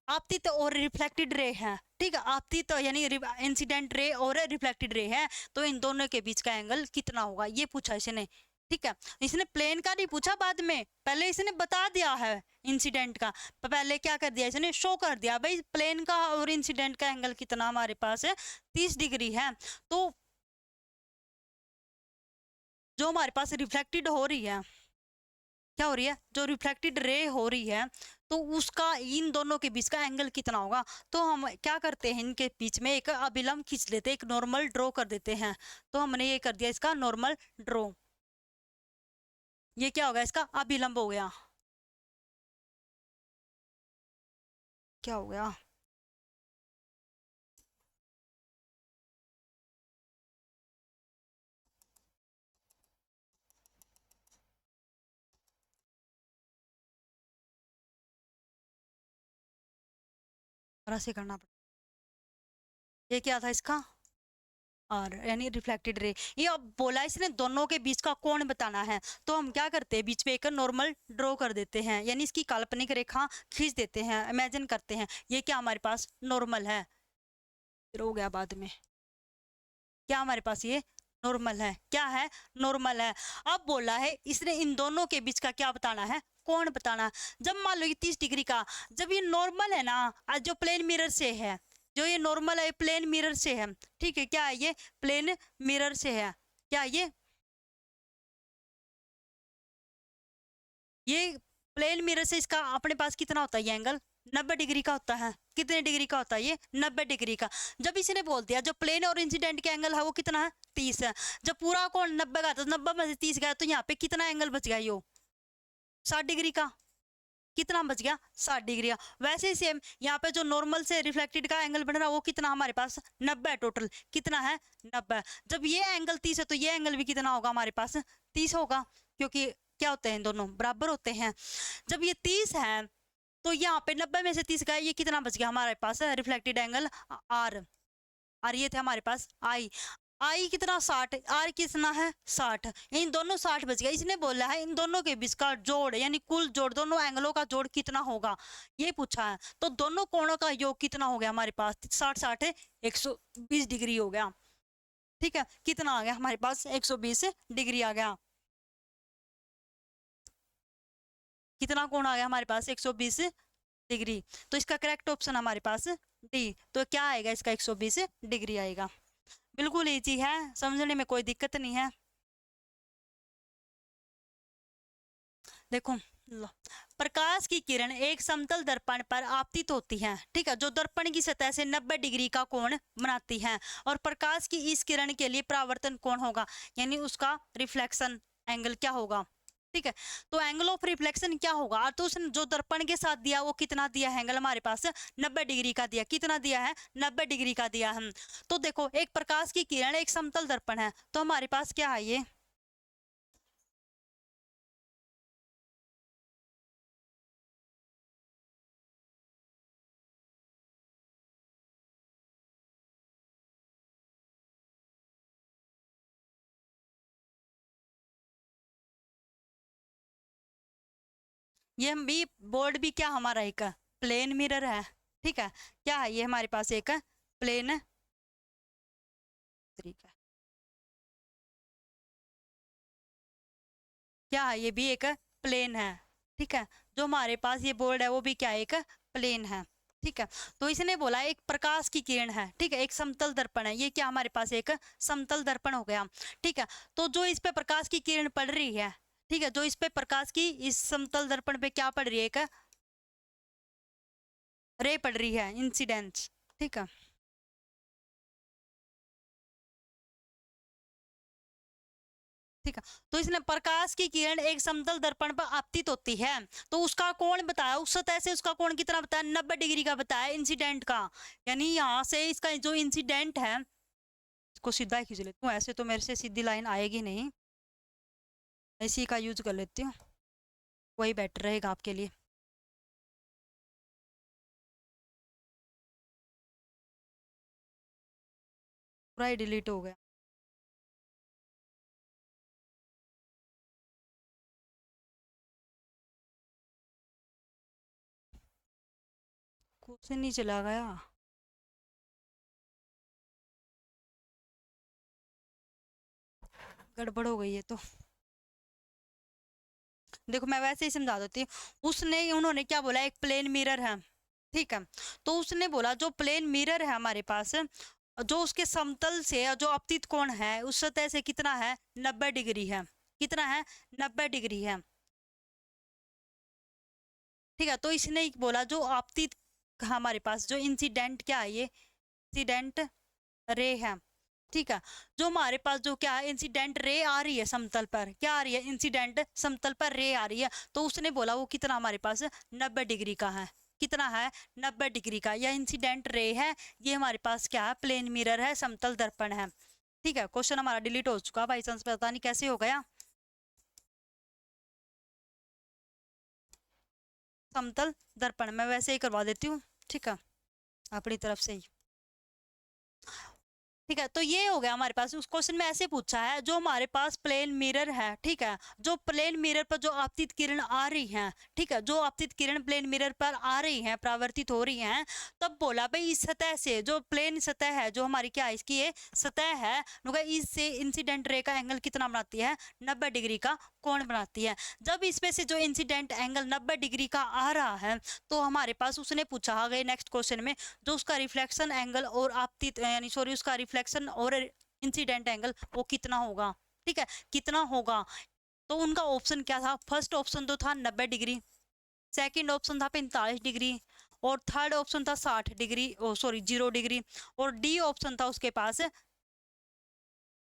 आपतित और रिफ्लेक्टेड रे है, ठीक है, आपतित यानी इंसिडेंट रे और रिफ्लेक्टेड रे है तो इन दोनों के बीच का एंगल कितना होगा ये पूछा इसने। ठीक है। इसने प्लेन का नहीं पूछा बाद में, पहले इसने बता दिया है इंसिडेंट का, पहले क्या कर दिया इसने शो कर दिया भाई प्लेन का और इंसिडेंट का एंगल कितना हमारे पास है 30 डिग्री है। तो जो हमारे पास रिफ्लेक्टेड हो रही है, क्या हो रही है जो रिफ्लेक्टेड रे हो रही है तो उसका इन दोनों के बीच का एंगल कितना होगा। तो हम क्या करते हैं इनके बीच में एक अभिलंब खींच लेते हैं, एक नॉर्मल ड्रॉ कर देते हैं। तो हमने ये कर दिया इसका नॉर्मल ड्रॉ, ये क्या होगा इसका अभिलंब हो गया, क्या हो गया से करना पड़ा, ये क्या था इसका और यानी रिफ्लेक्टेड रे। ये अब बोला इसने दोनों के बीच का कोण बताना है तो हम क्या करते हैं बीच पे एक नॉर्मल ड्रॉ कर देते हैं, यानी इसकी काल्पनिक रेखा खींच देते हैं, इमेजिन करते हैं ये क्या हमारे पास नॉर्मल है, फिर हो गया बाद में क्या हमारे पास ये नॉर्मल है, क्या है नॉर्मल है। अब बोला है इसने इन दोनों के बीच का क्या बताना है कोण बताना। जब मान लो ये 30 डिग्री का, जब ये नॉर्मल है ना जो प्लेन मिरर से है, जो ये नॉर्मल है प्लेन मिरर से है, ठीक है, क्या है ये प्लेन मिरर से है, क्या ये प्लेन मिरर से इसका अपने पास कितना होता है ये एंगल 90 डिग्री का होता है। कितने डिग्री का होता है ये 90 डिग्री का। जब इसने बोल दिया जो प्लेन और इंसिडेंट के एंगल है वो कितना है 30 है, जब पूरा कोण 90 का तो 90 में से 30 गया तो यहाँ पे कितना एंगल बच गया यो 60 डिग्री का, कितना बच गया 60 डिग्री का। वैसे ही सेम यहाँ पे जो नॉर्मल से रिफ्लेक्टेड का एंगल बन रहा है वो कितना हमारे पास 90 है, टोटल कितना है 90। जब ये एंगल 30 है तो ये एंगल भी कितना होगा हमारे पास 30 होगा, क्योंकि क्या होते हैं दोनों बराबर होते हैं। जब ये 30 है तो यहाँ पे 90 में से 30 गया, ये कितना बच गया हमारे पास रिफ्लेक्टेड एंगल आर, और ये थे हमारे पास आई, आई कितना 60, आर कितना है 60, इन दोनों 60 बच गया। इसने बोला है इन दोनों के बीच का जोड़ यानी कुल जोड़ दोनों एंगलों का जोड़ कितना होगा ये पूछा है। तो दोनों कोणों का योग कितना हो गया हमारे पास 60 60 है 120 डिग्री हो गया। ठीक है, कितना आ गया हमारे पास 120 डिग्री आ गया, कितना कोण आ गया हमारे पास 120 डिग्री। तो इसका करेक्ट ऑप्शन हमारे पास डी। तो क्या आएगा इसका 120 डिग्री आएगा। बिल्कुल इजी है, समझने में कोई दिक्कत नहीं है। देखो लो, प्रकाश की किरण एक समतल दर्पण पर आपतित होती है, ठीक है, जो दर्पण की सतह से 90 डिग्री का कोण बनाती है। और प्रकाश की इस किरण के लिए परावर्तन कोण होगा, यानी उसका रिफ्लेक्शन एंगल क्या होगा, ठीक है। तो एंगल ऑफ रिफ्लेक्शन क्या होगा, तो उसने जो दर्पण के साथ दिया वो कितना दिया है, एंगल हमारे पास 90 डिग्री का दिया। कितना दिया है, 90 डिग्री का दिया है। तो देखो एक प्रकाश की किरण एक समतल दर्पण है, तो हमारे पास क्या है ये हम भी बोर्ड भी क्या हमारा एक प्लेन मिरर है, ठीक है। क्या है ये हमारे पास एक प्लेन तरीका, क्या है ये भी एक प्लेन है, ठीक है। जो हमारे पास ये बोर्ड है वो भी क्या है, एक प्लेन है, ठीक है। तो इसने बोला एक प्रकाश की किरण है, ठीक है, एक समतल दर्पण है, ये क्या हमारे पास एक समतल दर्पण हो गया, ठीक है। तो जो इस पे प्रकाश की किरण पड़ रही है, ठीक है, जो इस पे प्रकाश की इस समतल दर्पण पे क्या पड़ रही है, एक रे पड़ रही है, इंसिडेंस, ठीक है। ठीक है, तो इसने प्रकाश की किरण एक समतल दर्पण पर आपतित होती है, तो उसका कोण बताया, उस सतह से उसका कोण कितना बताया, 90 डिग्री का बताया इंसिडेंट का। यानी यहाँ से इसका जो इंसिडेंट है इसको सीधा ही खींच लेती हूँ, ऐसे तो मेरे से सीधी लाइन आएगी नहीं, इसी का यूज कर लेती हूँ, वही बेटर रहेगा आपके लिए। पूरा ही डिलीट हो गया। कुछ नहीं चला गया, गड़बड़ हो गई है। तो देखो मैं वैसे ही समझा देती हूँ, उसने उन्होंने क्या बोला, एक प्लेन मिरर है, ठीक है। तो उसने बोला जो प्लेन मिरर है हमारे पास, जो उसके समतल से जो आपतित कोण है उस सतह से कितना है, 90 डिग्री है। कितना है, 90 डिग्री है, ठीक है। तो इसने बोला जो आपतित हमारे पास जो इंसिडेंट क्या है, ये इंसिडेंट रे है, ठीक है। जो हमारे पास जो क्या है इंसिडेंट रे आ रही है समतल पर, क्या आ रही है, इंसिडेंट समतल पर रे आ रही है, तो उसने बोला वो कितना हमारे पास 90 डिग्री का है। कितना है, 90 डिग्री का। यह इंसिडेंट रे है, ये हमारे पास क्या है, प्लेन मिरर है, समतल दर्पण है, ठीक है। क्वेश्चन हमारा डिलीट हो चुका, बाई चांस पता नहीं कैसे हो गया। समतल दर्पण मैं वैसे ही करवा देती हूँ, ठीक है, अपनी तरफ से ही, ठीक है। तो ये हो गया हमारे पास, उस क्वेश्चन में ऐसे पूछा है जो हमारे पास प्लेन मिरर है, ठीक है, जो प्लेन मिरर पर जो आपतित किरण आ रही है, ठीक है, जो आपतित किरण प्लेन मिरर पर आ रही है, परावर्तित हो रही है, तब बोला भाई इस सतह से जो प्लेन सतह है, जो हमारी क्या है, इसकी ये सतह है, इससे इंसिडेंट रे का एंगल कितना बनाती है, 90 डिग्री का कोण बनाती है। जब इसमें से जो इंसिडेंट एंगल 90 डिग्री का आ रहा है, तो हमारे पास उसने पूछा आगे नेक्स्ट क्वेश्चन में जो उसका रिफ्लेक्शन एंगल और आपतित यानी सॉरी उसका रिफ्लेक्शन और इंसिडेंट एंगल वो कितना होगा, ठीक है, कितना होगा। तो उनका ऑप्शन क्या था, फर्स्ट ऑप्शन तो था 90 डिग्री, सेकंड ऑप्शन था 45 डिग्री, और थर्ड ऑप्शन था 60 डिग्री, ओ सॉरी 0 डिग्री, और डी ऑप्शन था उसके पास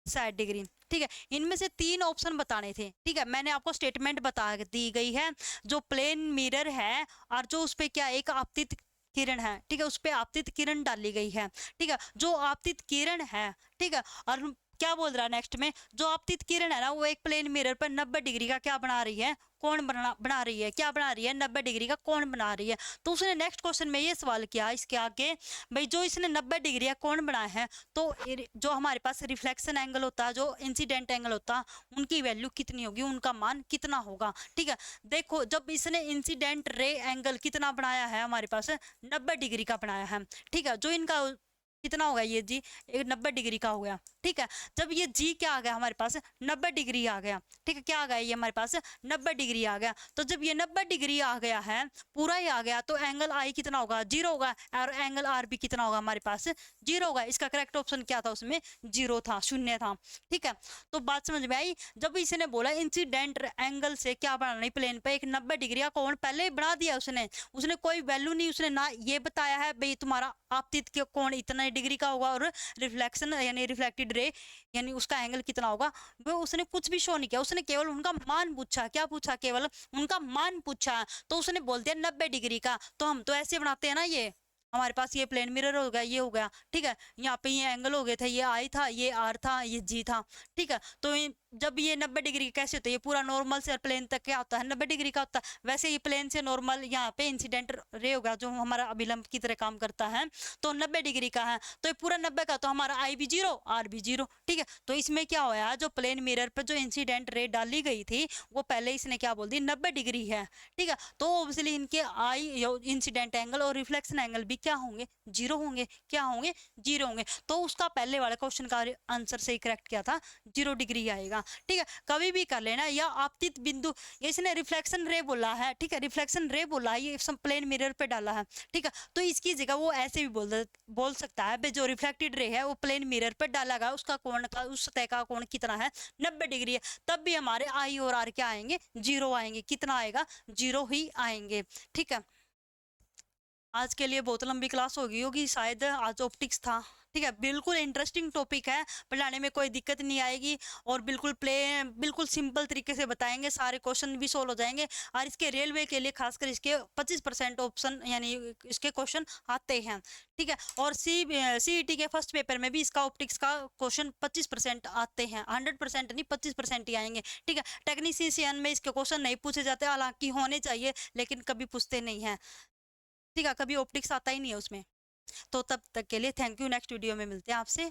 60 डिग्री, ठीक है। इनमें से 3 ऑप्शन बताने थे, ठीक है। मैंने आपको स्टेटमेंट बता दी गई है, जो प्लेन मिरर है और जो उस पे क्या एक आपतित किरण है, ठीक है, उस पे आपतित किरण डाली गई है, ठीक है, जो आपतित किरण है, ठीक है। और क्या बोल रहा है नेक्स्ट में, जो आपतित किरण है ना वो एक प्लेन मिरर पर 90 डिग्री का क्या बना रही है, कोण बना रही है, क्या बना रही है, 90 डिग्री का कोण बना रही है। तो उसने नेक्स्ट क्वेश्चन में ये सवाल किया इसके आगे, भाई जो इसने 90 डिग्री का कोण बनाया है, तो जो हमारे पास रिफ्लेक्शन एंगल होता है, जो इंसिडेंट एंगल होता है, उनकी वैल्यू कितनी होगी, उनका मान कितना होगा, ठीक है। देखो जब इसने इंसिडेंट रे एंगल कितना बनाया है, हमारे पास 90 डिग्री का बनाया है, ठीक है। जो इनका कितना होगा ये जी, एक 90 डिग्री का हो गया। ठीक है, जब ये जी क्या आ गया हमारे पास, 90 डिग्री आ गया। ठीक है, क्या आ गया ये हमारे पास, 90 डिग्री आ गया। तो जब ये 90 डिग्री आ गया है, पूरा ही आ गया, तो एंगल आई कितना होगा, 0 होगा। और एंगल आर भी कितना होगा हमारे पास, 0 होगा। इसका करेक्ट ऑप्शन क्या था, उसमें 0 था, शून्य था। ठीक है, तो बात समझ में आई। जब इसने बोला इंसिडेंट एंगल से क्या बनाना, प्लेन पे एक 90 डिग्री का कोण पहले ही बना दिया उसने। उसने कोई वैल्यू नहीं, उसने ना ये बताया है भाई तुम्हारा आपतित के कोण इतना डिग्री का होगा और रिफ्लेक्शन यानी रिफ्लेक्टेड रे यानी उसका एंगल कितना होगा, वो उसने कुछ भी शो नहीं किया। उसने केवल उनका मान पूछा। क्या पूछा, केवल उनका मान पूछा। तो उसने बोल दिया 90 डिग्री का। तो हम तो ऐसे बनाते हैं ना, ये हमारे पास ये प्लेन मिरर हो गया, ये हो गया। ठीक है, यहाँ पे ये एंगल हो गए थे, ये आई था, ये आर था, ये जी था। ठीक है, तो जब ये 90 डिग्री कैसे होता है, ये पूरा नॉर्मल से प्लेन तक क्या होता है, 90 डिग्री का होता है। वैसे ये प्लेन से नॉर्मल यहाँ पे इंसिडेंट रे होगा जो हमारा अभिलंब की तरह काम करता है, तो 90 डिग्री का है। तो ये पूरा 90 का, तो हमारा आई भी 0, आर भी 0। ठीक है, तो इसमें क्या होया, जो प्लेन मिरर पर जो इंसिडेंट रे डाली गई थी वो पहले इसने क्या बोल दी, 90 डिग्री है। ठीक है, तो ऑब्वियसली इनके आई इंसिडेंट एंगल और रिफ्लेक्शन एंगल भी क्या होंगे, 0 होंगे। क्या होंगे, 0 होंगे। तो उसका पहले वाले क्वेश्चन का आंसर सही करेक्ट क्या था, 0 डिग्री आएगा। ठीक है, कभी भी कर लेना। या आपतित बिंदु, इसने रिफ्लेक्शन रे बोला है। ठीक है, रिफ्लेक्शन रे बोला है, ये सब प्लेन मिरर पे डाला है। ठीक है, तो इसकी जगह वो ऐसे भी बोल सकता है जो रिफ्लेक्टेड रे है वो प्लेन मिरर पे डाला गया, उसका कोण का, उस सतह का कोण कितना है, 90 डिग्री है। तब भी हमारे आई और आर क्या आएंगे, 0 आएंगे। कितना आएगा, 0 ही आएंगे। ठीक है, आज के लिए बहुत लंबी क्लास हो गई होगी शायद, आज ऑप्टिक्स था। ठीक है, बिल्कुल इंटरेस्टिंग टॉपिक है, पढ़ाने में कोई दिक्कत नहीं आएगी। और बिल्कुल सिंपल तरीके से बताएंगे, सारे क्वेश्चन भी सोल्व हो जाएंगे। और इसके रेलवे के लिए खासकर इसके 25% ऑप्शन यानी इसके क्वेश्चन आते हैं। ठीक है, और CET के फर्स्ट पेपर में भी इसका ऑप्टिक्स का क्वेश्चन 25% आते हैं, 100% नहीं, 25% ही आएंगे। ठीक है, टेक्नीशियन में इसके क्वेश्चन नहीं पूछे जाते, हालांकि होने चाहिए लेकिन कभी पूछते नहीं है। ठीक है, कभी ऑप्टिक्स आता ही नहीं है उसमें। तो तब तक के लिए थैंक यू, नेक्स्ट वीडियो में मिलते हैं आपसे।